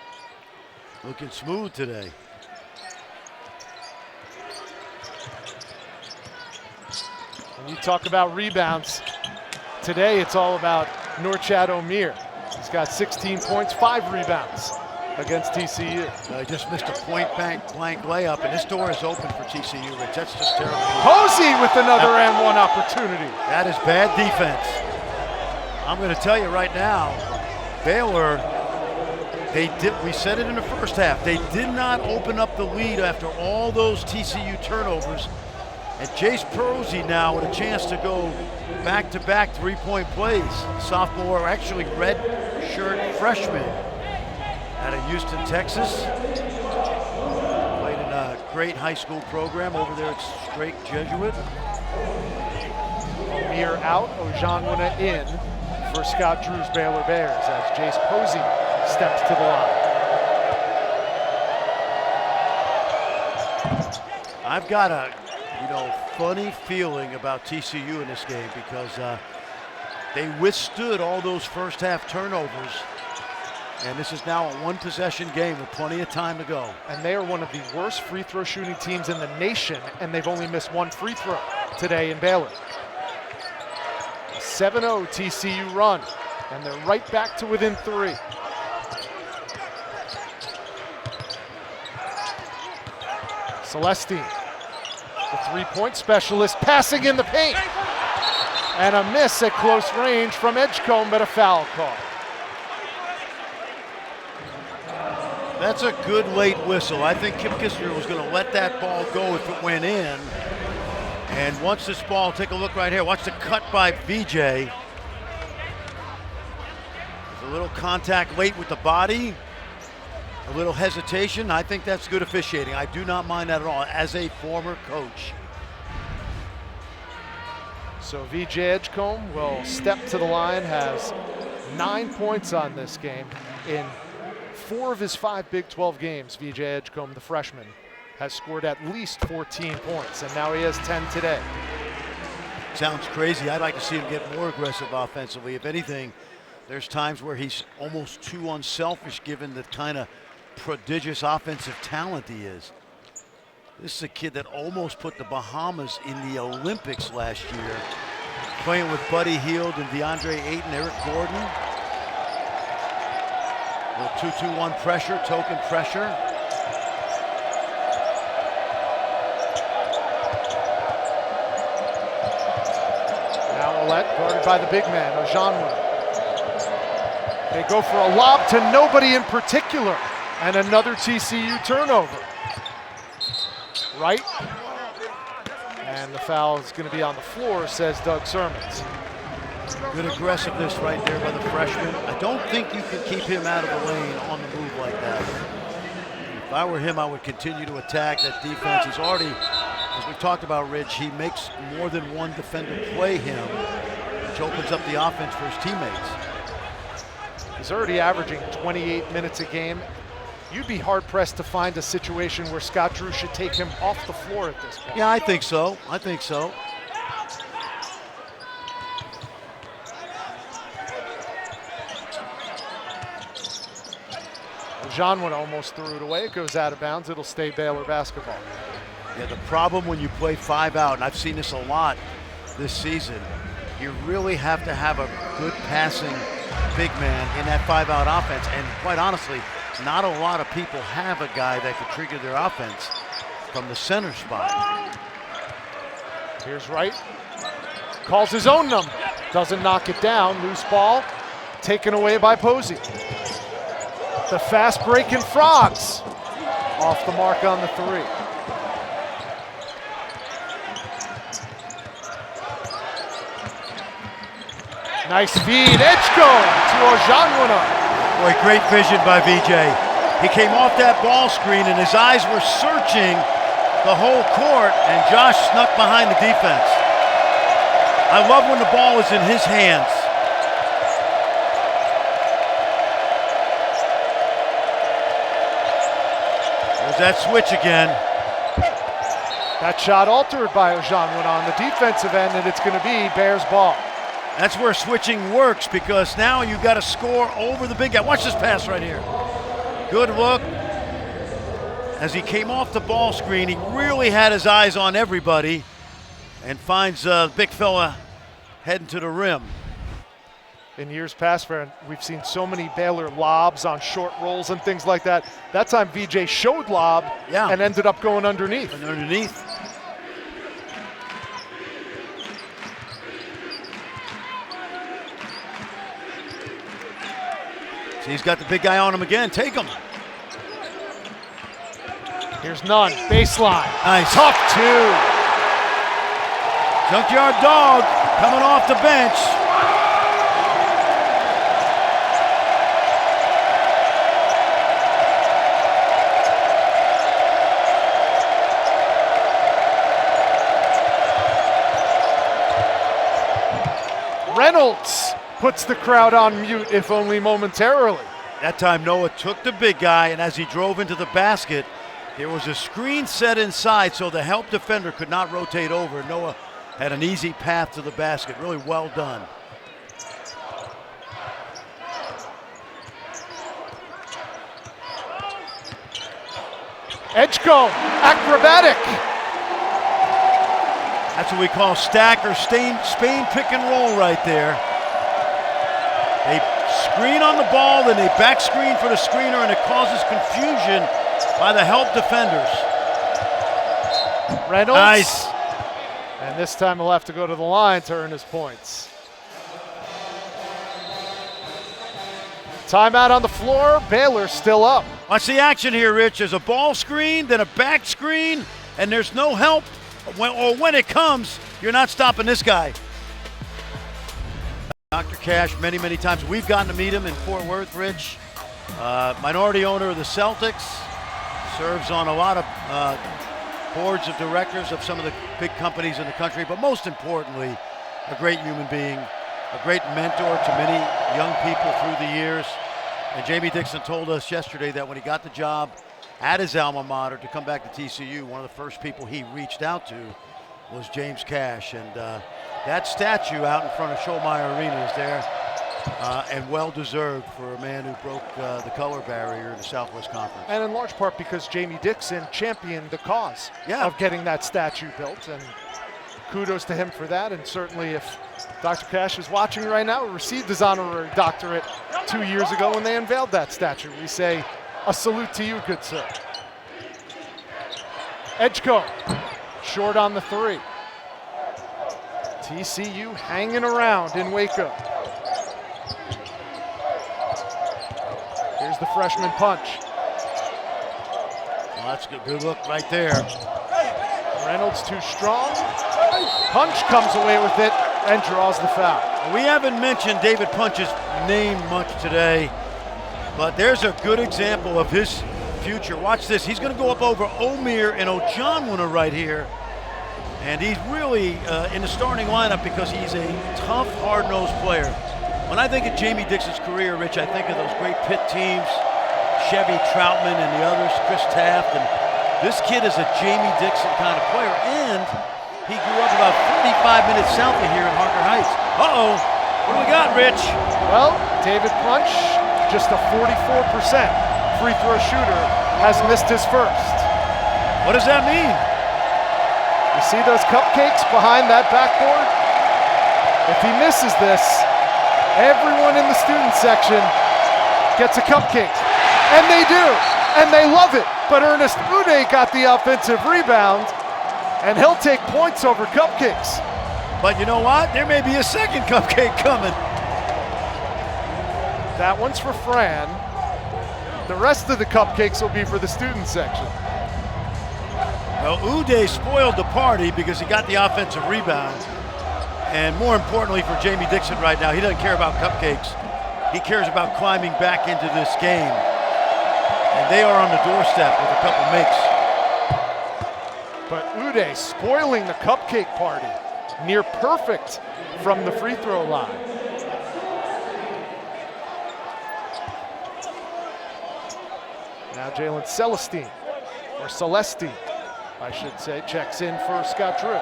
Speaker 2: Looking smooth today.
Speaker 1: When you talk about rebounds, today it's all about Norchad O'Meara. He's got 16 points, 5 rebounds against TCU.
Speaker 2: I just missed a point-blank layup, and this door is open for TCU, Rich. That's just terrible.
Speaker 1: Posey with another and one opportunity.
Speaker 2: That is bad defense. I'm going to tell you right now, Baylor, we said it in the first half, they did not open up the lead after all those TCU turnovers. And Jace Posey now with a chance to go back-to-back three-point plays. Sophomore, actually red shirt freshman out of Houston, Texas. Played in a great high school program over there at Strake Jesuit.
Speaker 1: O'Meara out, Ojanwuna in for Scott Drew's Baylor Bears as Jace Posey steps to the line.
Speaker 2: I've got a funny feeling about TCU in this game because they withstood all those first half turnovers. And this is now a 1-possession game with plenty of time to go.
Speaker 1: And they are one of the worst free throw shooting teams in the nation, and they've only missed 1 free throw today in Baylor. 7-0 TCU run, and they're right back to within 3. Celestine, the 3-point specialist, passing in the paint. And a miss at close range from Edgecombe, but a foul call.
Speaker 2: That's a good late whistle. I think Kip Kissinger was going to let that ball go if it went in. And once this ball, take a look right here. Watch the cut by VJ. There's a little contact late with the body. A little hesitation. I think that's good officiating. I do not mind that at all as a former coach.
Speaker 1: So VJ Edgecombe will step to the line, has 9 points on this game. In 4 of his 5 Big 12 games, VJ Edgecombe, the freshman, has scored at least 14 points, and now he has 10 today.
Speaker 2: Sounds crazy. I'd like to see him get more aggressive offensively. If anything, there's times where he's almost too unselfish given the kind of prodigious offensive talent he is. This is a kid that almost put the Bahamas in the Olympics last year, playing with Buddy Hield and DeAndre Ayton, Eric Gordon. A little 2-2-1 pressure, token pressure.
Speaker 1: Now Olet guarded by the big man, Ojanwuna. They go for a lob to nobody in particular, and another TCU turnover. right. And the foul is going to be on the floor, says Doug Sermons.
Speaker 2: Good aggressiveness right there by the freshman. I don't think you can keep him out of the lane on the move like that. If I were him, I would continue to attack that defense. He's already, as we talked about, Rich, he makes more than one defender play him, which opens up the offense for his teammates.
Speaker 1: He's already averaging 28 minutes a game. You'd be hard-pressed to find a situation where Scott Drew should take him off the floor at this point.
Speaker 2: Yeah, I think so. I think so.
Speaker 1: Jean almost threw it away. It goes out of bounds. It'll stay Baylor basketball.
Speaker 2: Yeah, the problem when you play 5 out, and I've seen this a lot this season, you really have to have a good passing big man in that 5-out offense. And quite honestly, not a lot of people have a guy that can trigger their offense from the center spot.
Speaker 1: Here's Wright. Calls his own number. Doesn't knock it down. Loose ball taken away by Posey. The fast-breaking Frogs off the mark on the 3. Nice feed, Edgecombe to Ojanwuna.
Speaker 2: Boy, great vision by VJ. He came off that ball screen and his eyes were searching the whole court, and Josh snuck behind the defense. I love when the ball is in his hands. There's that switch again.
Speaker 1: That shot altered by Ojanwuna on the defensive end, and it's going to be Bears ball.
Speaker 2: That's where switching works, because now you got to score over the big guy. Watch this pass right here. Good look. As he came off the ball screen, he really had his eyes on everybody and finds the big fella heading to the rim.
Speaker 1: In years past, we've seen so many Baylor lobs on short rolls and things like that. That time VJ showed lob and ended up going underneath.
Speaker 2: So he's got the big guy on him again. Take him.
Speaker 1: Here's Nunn, baseline.
Speaker 2: Nice.
Speaker 1: Tough 2.
Speaker 2: Junkyard Dog coming off the bench.
Speaker 1: Reynolds puts the crowd on mute, if only momentarily.
Speaker 2: That time Noah took the big guy, and as he drove into the basket, there was a screen set inside so the help defender could not rotate over. Noah had an easy path to the basket. Really well done.
Speaker 1: Edgecombe, acrobatic.
Speaker 2: That's what we call stack or Spain pick and roll right there. They screen on the ball, then they back screen for the screener, and it causes confusion by the help defenders.
Speaker 1: Reynolds.
Speaker 2: Nice.
Speaker 1: And this time he'll have to go to the line to earn his points. Timeout on the floor. Baylor still up.
Speaker 2: Watch the action here, Rich. There's a ball screen, then a back screen, and there's no help. When it comes, you're not stopping this guy. Dr. Cash, many, many times. We've gotten to meet him in Fort Worth, Rich. Minority owner of the Celtics. Serves on a lot of boards of directors of some of the big companies in the country. But most importantly, a great human being, a great mentor to many young people through the years. And Jamie Dixon told us yesterday that when he got the job at his alma mater to come back to TCU, one of the first people he reached out to was James Cash. And that statue out in front of Schollmeyer Arena is there, and well-deserved for a man who broke the color barrier in the Southwest Conference.
Speaker 1: And in large part because Jamie Dixon championed the cause of getting that statue built. And kudos to him for that. And certainly if Dr. Cash is watching right now, he received his honorary doctorate 2 years ago when they unveiled that statue. We say a salute to you, good sir. Edgecombe, short on the 3. TCU hanging around in Waco. Here's the freshman punch.
Speaker 2: Well, that's a good look right there.
Speaker 1: Reynolds too strong. Punch comes away with it and draws the foul.
Speaker 2: We haven't mentioned David Punch's name much today, but there's a good example of his future. Watch this. He's going to go up over Omer and Ojonwuna right here. And he's really in the starting lineup because he's a tough, hard-nosed player. When I think of Jamie Dixon's career, Rich, I think of those great Pitt teams, Chevy Troutman and the others, Chris Taft. And this kid is a Jamie Dixon kind of player. And he grew up about 45 minutes south of here in Harker Heights. Uh-oh. What do we got, Rich?
Speaker 1: Well, David Punch, just a 44% free throw shooter, has missed his first.
Speaker 2: What does that mean?
Speaker 1: You see those cupcakes behind that backboard? If he misses this, everyone in the student section gets a cupcake. And they do, and they love it. But Ernest Ude got the offensive rebound, and he'll take points over cupcakes.
Speaker 2: But you know what? There may be a second cupcake coming.
Speaker 1: That one's for Fran. The rest of the cupcakes will be for the student section.
Speaker 2: Well, Ude spoiled the party because he got the offensive rebound. And more importantly for Jamie Dixon right now, he doesn't care about cupcakes. He cares about climbing back into this game. And they are on the doorstep with a couple makes.
Speaker 1: But Ude spoiling the cupcake party. Near perfect from the free throw line. Now Jalen Celestine, or Celestine, I should say, checks in for Scott Drew.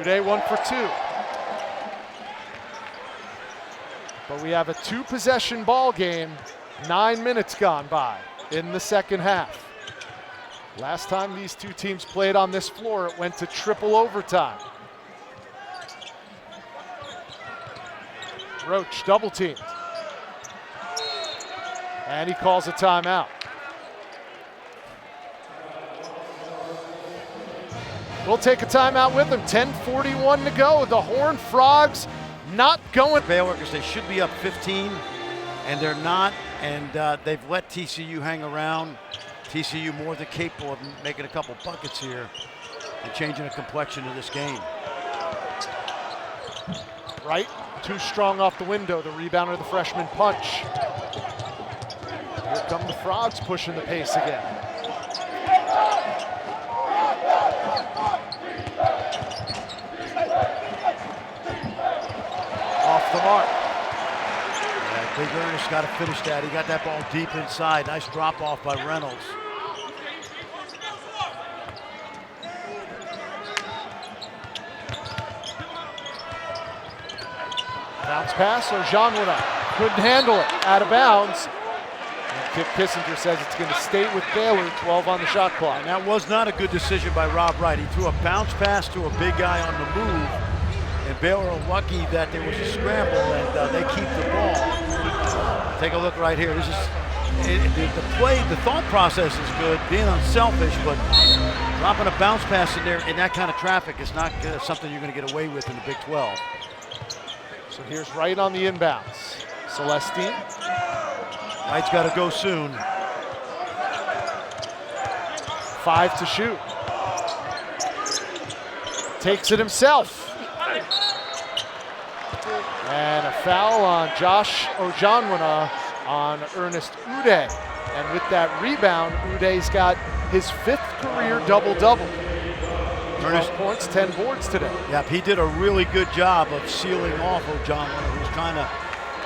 Speaker 1: Ude 1 for 2. But we have a 2-possession ball game, 9 minutes gone by in the second half. Last time these two teams played on this floor, it went to triple overtime. Roach double teamed. And he calls a timeout. We'll take a timeout with him. 10:41 to go. The Horned Frogs not going.
Speaker 2: Baylor, because they should be up 15, and they're not. And they've let TCU hang around. TCU more than capable of making a couple buckets here and changing the complexion of this game.
Speaker 1: Right, too strong off the window. The rebounder, the freshman Punch. Here come the Frogs pushing the pace again. Off the mark.
Speaker 2: Yeah, Big Ernest got to finish that. He got that ball deep inside. Nice drop off by Reynolds.
Speaker 1: Bounce pass, Ojonwuna couldn't handle it, out of bounds. And Kip Kissinger says it's going to stay with Baylor, 12 on the shot clock.
Speaker 2: And that was not a good decision by Rob Wright. He threw a bounce pass to a big guy on the move, and Baylor are lucky that there was a scramble and they keep the ball. Take a look right here. This is the play, the thought process is good, being unselfish, but dropping a bounce pass in there in that kind of traffic is not something you're going to get away with in the Big 12.
Speaker 1: So here's Wright on the inbounds. Celestine.
Speaker 2: Wright's got to go soon.
Speaker 1: 5 to shoot. Takes it himself. And a foul on Josh Ojonwuna on Ernest Ude. And with that rebound, Ude's got his 5th career double-double. 12 points, 10 boards today.
Speaker 2: Yep, he did a really good job of sealing off Ojonwuna, who was trying to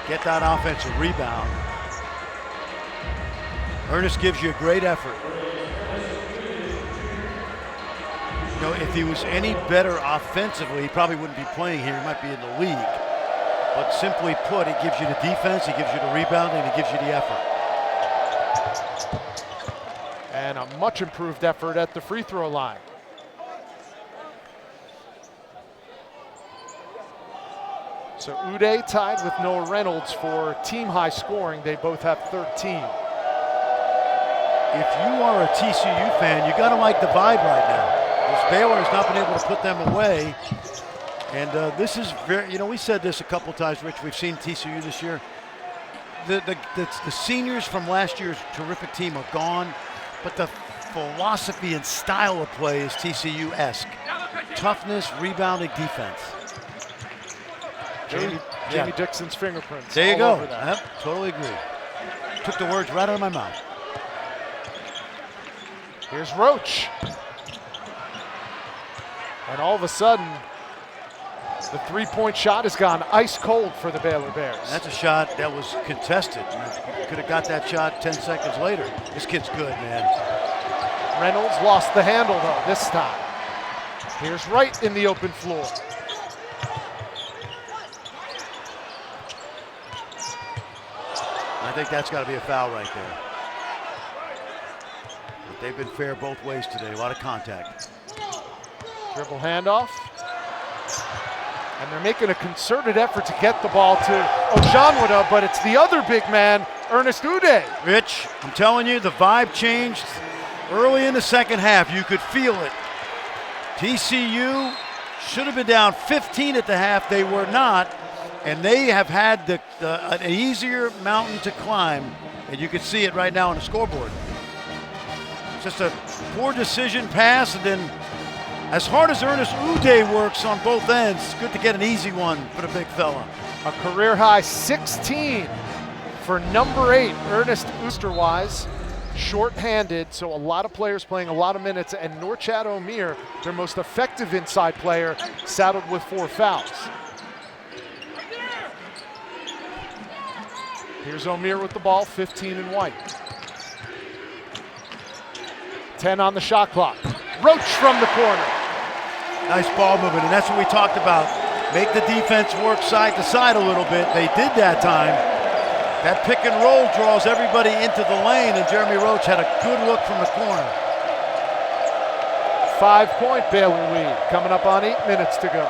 Speaker 2: get that offensive rebound. Ernest gives you a great effort. You know, if he was any better offensively, he probably wouldn't be playing here. He might be in the league. But simply put, he gives you the defense, he gives you the rebounding, he gives you the effort.
Speaker 1: And a much improved effort at the free throw line. So Ude tied with Noah Reynolds for team high scoring. They both have 13.
Speaker 2: If you are a TCU fan, you got to like the vibe right now. Because Baylor has not been able to put them away. And this is very, you know, we said this a couple times, Rich, we've seen TCU this year. the seniors from last year's terrific team are gone, but the philosophy and style of play is TCU-esque. Toughness, rebounding, defense.
Speaker 1: Jamie Dixon's fingerprints.
Speaker 2: There you
Speaker 1: all
Speaker 2: go.
Speaker 1: over that.
Speaker 2: Yep, totally agree. Took the words right out of my mouth.
Speaker 1: Here's Roach. And all of a sudden, the three-point shot has gone ice cold for the Baylor Bears.
Speaker 2: That's a shot that was contested. You could have got that shot 10 seconds later. This kid's good, man.
Speaker 1: Reynolds lost the handle, though, this time. Here's Wright in the open floor.
Speaker 2: I think that's got to be a foul right there. But they've been fair both ways today. A lot of contact.
Speaker 1: Dribble handoff. And they're making a concerted effort to get the ball to Ojanwada, but it's the other big man, Ernest Ude.
Speaker 2: Rich, I'm telling you, the vibe changed early in the second half. You could feel it. TCU should have been down 15 at the half. They were not, and they have had an easier mountain to climb, and you can see it right now on the scoreboard. Just a poor decision pass, and then as hard as Ernest Ude works on both ends, it's good to get an easy one for the big fella.
Speaker 1: A career-high 16 for number 8, Ernest Oosterwise. Short-handed, so a lot of players playing a lot of minutes, and Norchad Omier, their most effective inside player, saddled with 4 fouls. Here's Omier with the ball, 15 and white. 10 on the shot clock. Roach from the corner.
Speaker 2: Nice ball movement, and that's what we talked about. Make the defense work side to side a little bit. They did that time. That pick and roll draws everybody into the lane, and Jeremy Roach had a good look from the corner.
Speaker 1: 5-point Baylor lead, coming up on 8 minutes to go.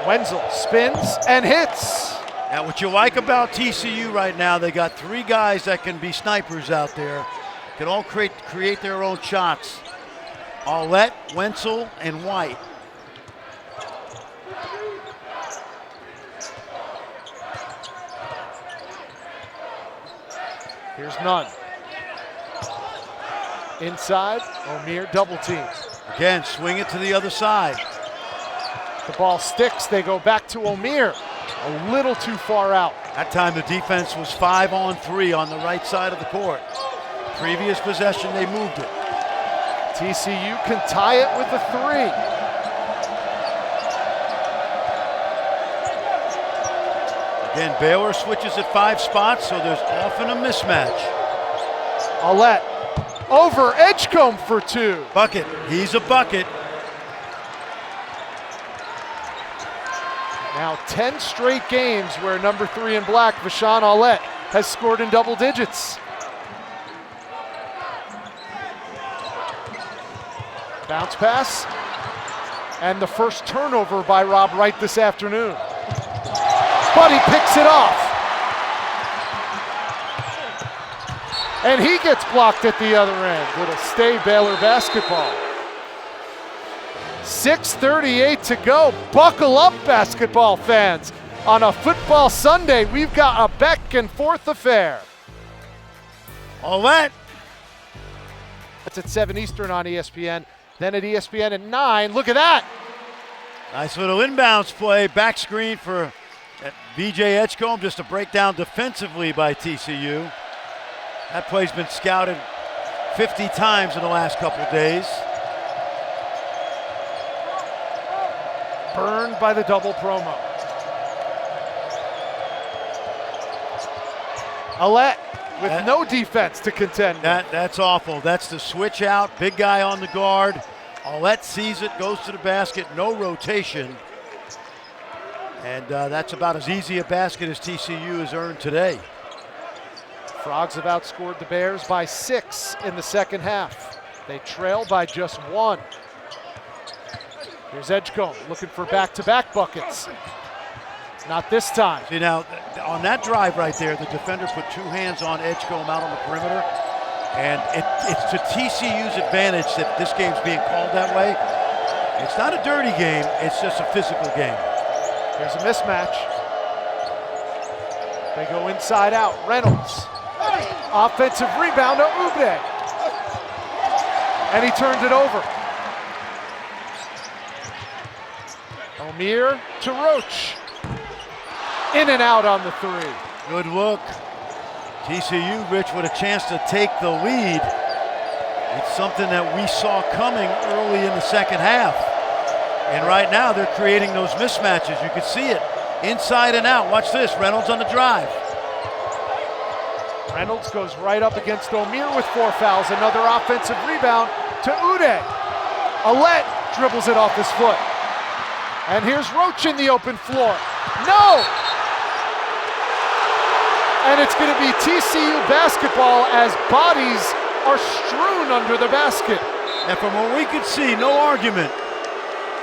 Speaker 1: Wenzel spins and hits.
Speaker 2: Now, what you like about TCU right now, they got 3 guys that can be snipers out there, can all create their own shots. Aulette, Wenzel, and White.
Speaker 1: Here's Nunn. Inside, Omier double team.
Speaker 2: Again, swing it to the other side.
Speaker 1: The ball sticks, they go back to Omier. A little too far out.
Speaker 2: That time the defense was 5-on-3 on the right side of the court. Previous possession, they moved it.
Speaker 1: TCU can tie it with a 3.
Speaker 2: Again, Baylor switches at 5 spots, so there's often a mismatch.
Speaker 1: Aulette over Edgecombe for 2.
Speaker 2: Bucket, he's a bucket.
Speaker 1: Now 10 straight games where number 3 in black, Vashawn Aulette, has scored in double digits. Bounce pass, and the first turnover by Rob Wright this afternoon. But he picks it off. And he gets blocked at the other end. It'll stay Baylor basketball. 6:38 to go. Buckle up, basketball fans. On a football Sunday, we've got a back and forth affair.
Speaker 2: Aulette.
Speaker 1: It's at 7 Eastern on ESPN. Then at ESPN at 9. Look at that.
Speaker 2: Nice little inbounds play. Back screen for VJ Edgecombe. Just a breakdown defensively by TCU. That play's been scouted 50 times in the last couple of days.
Speaker 1: Burned by the double promo. Aulette with no defense to contend with.
Speaker 2: That's awful. That's the switch out. Big guy on the guard. Aulette sees it, goes to the basket, no rotation. And that's about as easy a basket as TCU has earned today.
Speaker 1: Frogs have outscored the Bears by 6 in the second half. They trail by just 1. Here's Edgecombe looking for back-to-back buckets. Not this time.
Speaker 2: See now, on that drive right there, the defender put 2 hands on Edgecombe out on the perimeter. And it's to TCU's advantage that this game's being called that way. It's not a dirty game, it's just a physical game.
Speaker 1: Here's a mismatch. They go inside out. Reynolds. Offensive rebound to Ude. And he turned it over. Omir to Roach. In and out on the three.
Speaker 2: Good look. TCU, Rich, with a chance to take the lead. It's something that we saw coming early in the second half. And right now they're creating those mismatches. You can see it inside and out. Watch this, Reynolds on the drive.
Speaker 1: Reynolds goes right up against Omir with 4 fouls. Another offensive rebound to Ude. Alette dribbles it off his foot. And here's Roach in the open floor. No! And it's going to be TCU basketball as bodies are strewn under the basket.
Speaker 2: And from what we could see, no argument.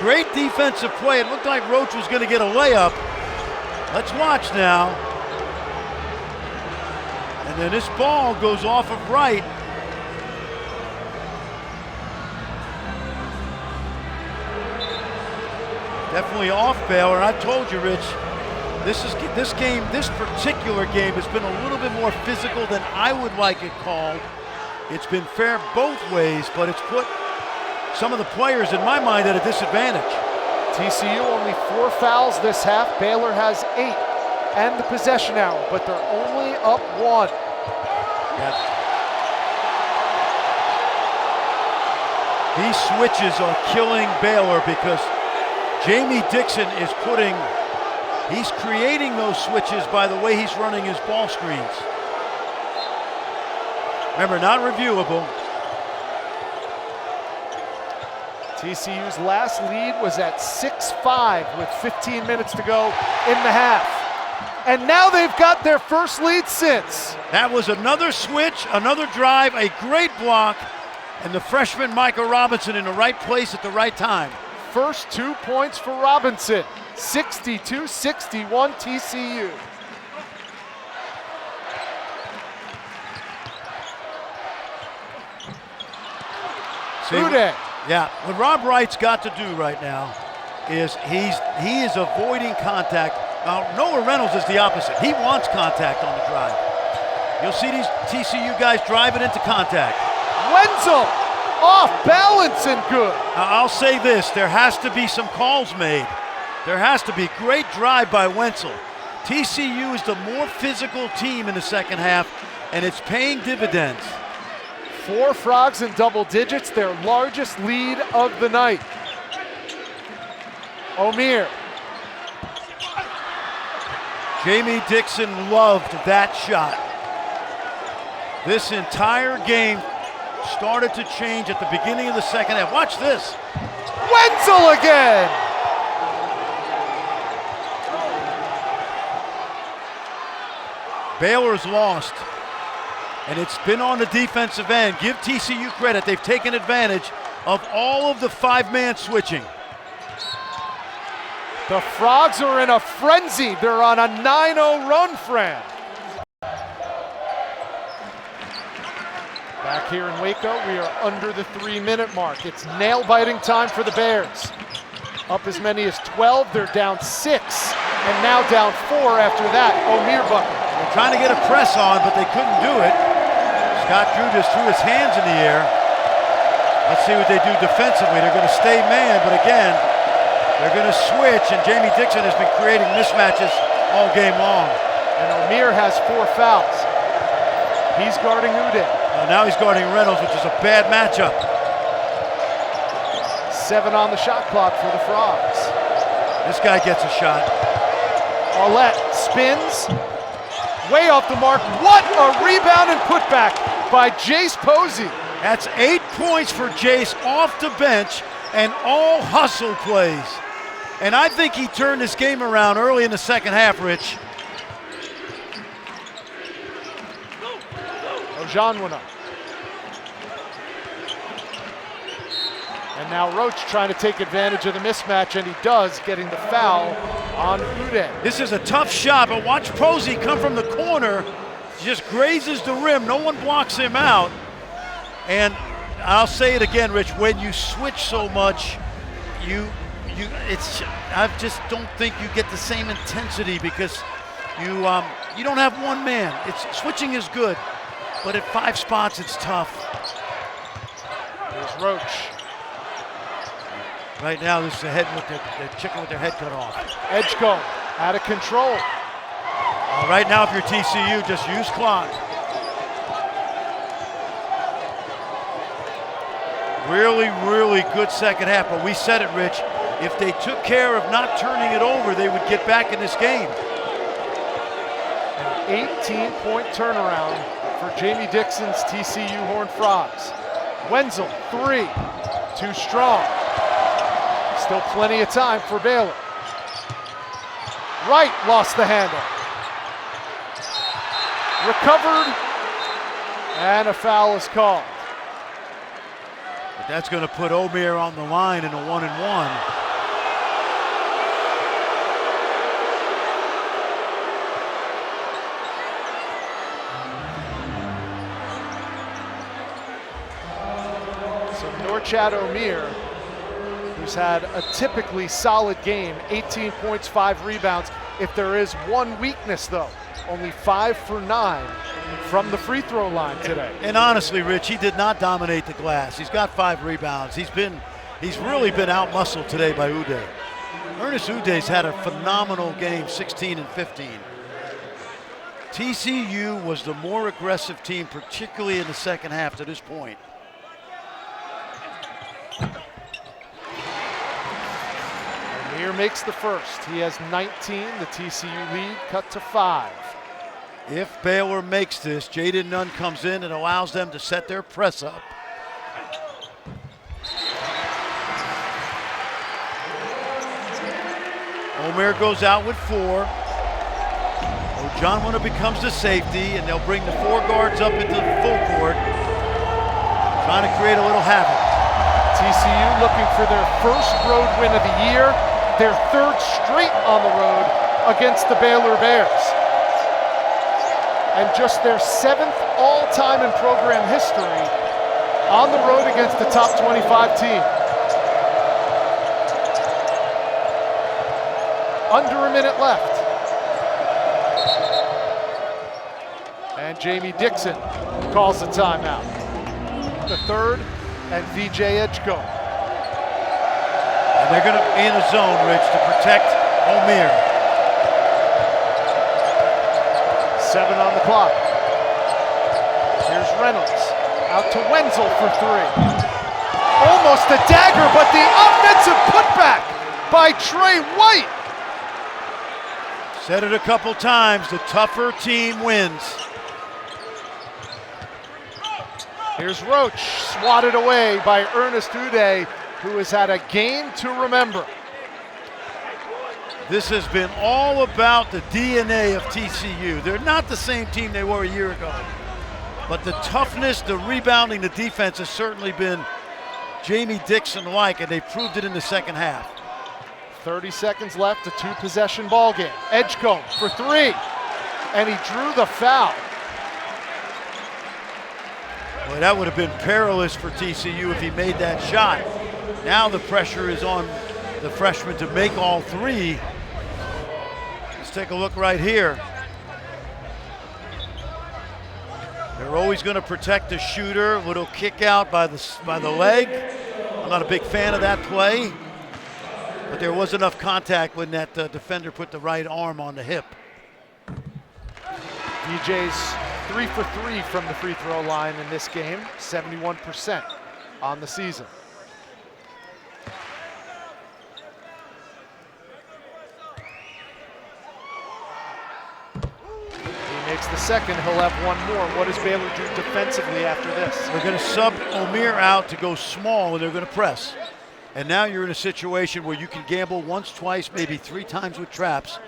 Speaker 2: Great defensive play. It looked like Roach was going to get a layup. Let's watch now. And then this ball goes off of Wright. Definitely off Baylor. I told you, Rich, this particular game has been a little bit more physical than I would like it called. It's been fair both ways, but it's put some of the players, in my mind, at a disadvantage.
Speaker 1: TCU only 4 fouls this half. Baylor has 8 and the possession arrow, but they're only up 1.
Speaker 2: Yeah. These switches are killing Baylor because Jamie Dixon is he's creating those switches by the way he's running his ball screens. Remember, not reviewable.
Speaker 1: TCU's last lead was at 6-5 with 15 minutes to go in the half. And now they've got their first lead since.
Speaker 2: That was another switch, another drive, a great block, and the freshman Micah Robinson in the right place at the right time.
Speaker 1: First 2 points for Robinson. 62-61 TCU. Ude.
Speaker 2: Yeah, what Rob Wright's got to do right now is he is avoiding contact. Now, Noah Reynolds is the opposite. He wants contact on the drive. You'll see these TCU guys driving into contact.
Speaker 1: Wenzel off balance and good.
Speaker 2: I'll say this, there has to be some calls made. There has to be. Great drive by Wenzel. TCU is the more physical team in the second half, and it's paying dividends.
Speaker 1: 4 Frogs in double digits, their largest lead of the night. Omir.
Speaker 2: Jamie Dixon loved that shot. This entire game started to change at the beginning of the second half. Watch this.
Speaker 1: Wenzel again!
Speaker 2: Baylor's lost, and it's been on the defensive end. Give TCU credit. They've taken advantage of all of the 5-man switching.
Speaker 1: The Frogs are in a frenzy. They're on a 9-0 run, Fran. Back here in Waco, we are under the 3-minute mark. It's nail-biting time for the Bears. Up as many as 12, they're down 6, and now down 4 after that. Omir bucket.
Speaker 2: They're trying to get a press on, but they couldn't do it. Scott Drew just threw his hands in the air. Let's see what they do defensively. They're going to stay man, but again, they're going to switch, and Jamie Dixon has been creating mismatches all game long.
Speaker 1: And Omir has 4 fouls. He's guarding Ude.
Speaker 2: Now he's guarding Reynolds, which is a bad matchup.
Speaker 1: 7 on the shot clock for the Frogs.
Speaker 2: This guy gets a shot.
Speaker 1: Alette spins, way off the mark. What a rebound and putback by Jace Posey.
Speaker 2: That's 8 points for Jace off the bench and all hustle plays. And I think he turned this game around early in the second half, Rich.
Speaker 1: Ojanwuna. And now Roach trying to take advantage of the mismatch, and he does, getting the foul on Ude.
Speaker 2: This is a tough shot, but watch Posey come from the corner. He just grazes the rim. No one blocks him out. And I'll say it again, Rich, when you switch so much, I just don't think you get the same intensity because You don't have one man. Switching is good, but at 5 spots it's tough.
Speaker 1: Here's Roach.
Speaker 2: Right now, this is the chicken with their head cut off.
Speaker 1: Edgecombe out of control.
Speaker 2: Right now, if you're TCU, just use clock. Really, really good second half, but we said it, Rich. If they took care of not turning it over, they would get back in this game.
Speaker 1: An 18-point turnaround for Jamie Dixon's TCU Horned Frogs. Wenzel, 3, too strong. Still plenty of time for Baylor. Wright lost the handle. Recovered, and a foul is called.
Speaker 2: But that's going to put Omer on the line in a 1-and-1.
Speaker 1: Chad Omer, who's had a typically solid game, 18 points, 5 rebounds. If there is one weakness, though, only 5 for 9 from the free throw line today.
Speaker 2: And honestly, Rich, he did not dominate the glass. He's got 5 rebounds. He's really been out-muscled today by Uday. Ernest Uday's had a phenomenal game, 16 and 15. TCU was the more aggressive team, particularly in the second half to this point.
Speaker 1: Omer makes the first. He has 19. The TCU lead cut to 5.
Speaker 2: If Baylor makes this, Jaden Nunn comes in and allows them to set their press up. Omer goes out with 4. Ojonwuna becomes the safety, and they'll bring the 4 guards up into the full court, trying to create a little havoc.
Speaker 1: TCU looking for their first road win of the year, their 3rd straight on the road against the Baylor Bears. And just their 7th all-time in program history on the road against the top 25 team. Under a minute left. And Jamie Dixon calls the timeout. The 3rd and VJ Edgecombe.
Speaker 2: And they're going to be in a zone, Rich, to protect Omer.
Speaker 1: 7 on the clock. Here's Reynolds. Out to Wenzel for 3. Almost a dagger, but the offensive putback by Trey White.
Speaker 2: Said it a couple times, the tougher team wins.
Speaker 1: Here's Roach, swatted away by Ernest Uday, who has had a game to remember.
Speaker 2: This has been all about the DNA of TCU. They're not the same team they were a year ago. But the toughness, the rebounding, the defense has certainly been Jamie Dixon-like, and they proved it in the second half.
Speaker 1: 30 seconds left, a 2-possession ball game. Edgecombe for 3, and he drew the foul.
Speaker 2: Boy, that would have been perilous for TCU if he made that shot. Now the pressure is on the freshman to make all 3. Let's take a look right here. They're always going to protect the shooter. Little kick out by the leg. I'm not a big fan of that play, but there was enough contact when that defender put the right arm on the hip.
Speaker 1: DJ's 3 for 3 from the free throw line in this game, 71% on the season. He makes the second, he'll have 1 more. What does Baylor do defensively after this?
Speaker 2: They're going to sub Omer out to go small, and they're going to press. And now you're in a situation where you can gamble once, twice, maybe 3 times with traps,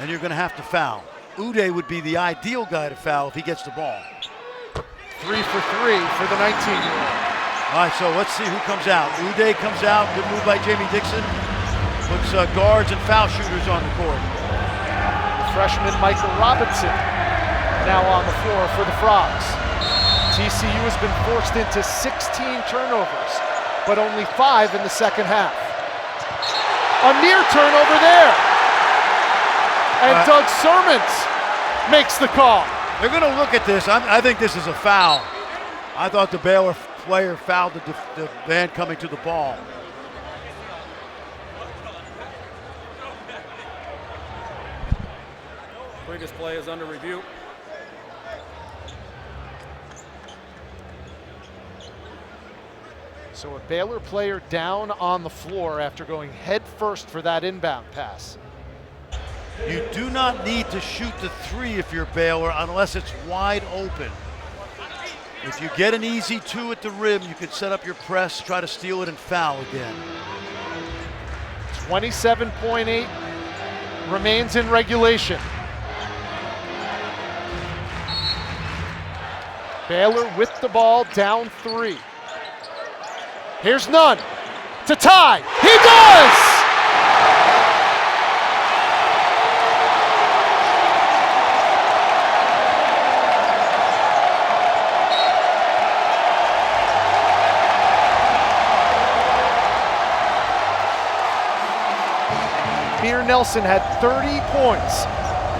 Speaker 2: and you're going to have to foul. Uday would be the ideal guy to foul if he gets the ball.
Speaker 1: 3 for 3 for the 19-year-old.
Speaker 2: All right, so let's see who comes out. Uday comes out, good move by Jamie Dixon. Puts guards and foul shooters on the court.
Speaker 1: Freshman Michael Robinson now on the floor for the Frogs. TCU has been forced into 16 turnovers, but only 5 in the second half. A near turnover there. And Doug Sermons makes the call.
Speaker 2: They're going to look at this. I think this is a foul. I thought the Baylor player fouled the man coming to the ball.
Speaker 3: Previous play is under review.
Speaker 1: So a Baylor player down on the floor after going head first for that inbound pass.
Speaker 2: You do not need to shoot the three if you're Baylor unless it's wide open. If you get an easy two at the rim, you can set up your press, try to steal it, and foul again.
Speaker 1: 27.8 remains in regulation. Baylor with the ball, down 3. Here's Nunn to tie. He does! Beer Nelson had 30 points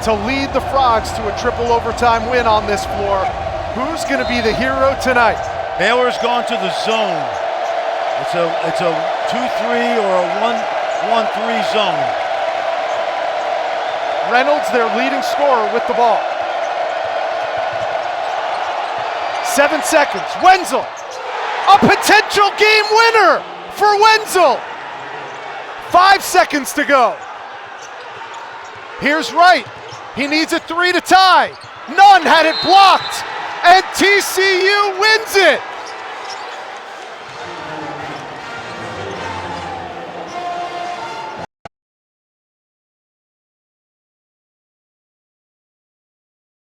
Speaker 1: to lead the Frogs to a triple overtime win on this floor. Who's going to be the hero tonight?
Speaker 2: Baylor's gone to the zone. It's a 2-3 or a 1-1-3 zone.
Speaker 1: Reynolds, their leading scorer, with the ball. 7 seconds. Wenzel, a potential game winner for Wenzel. 5 seconds to go. Here's Wright. He needs a 3 to tie. Nunn had it blocked, and TCU wins it.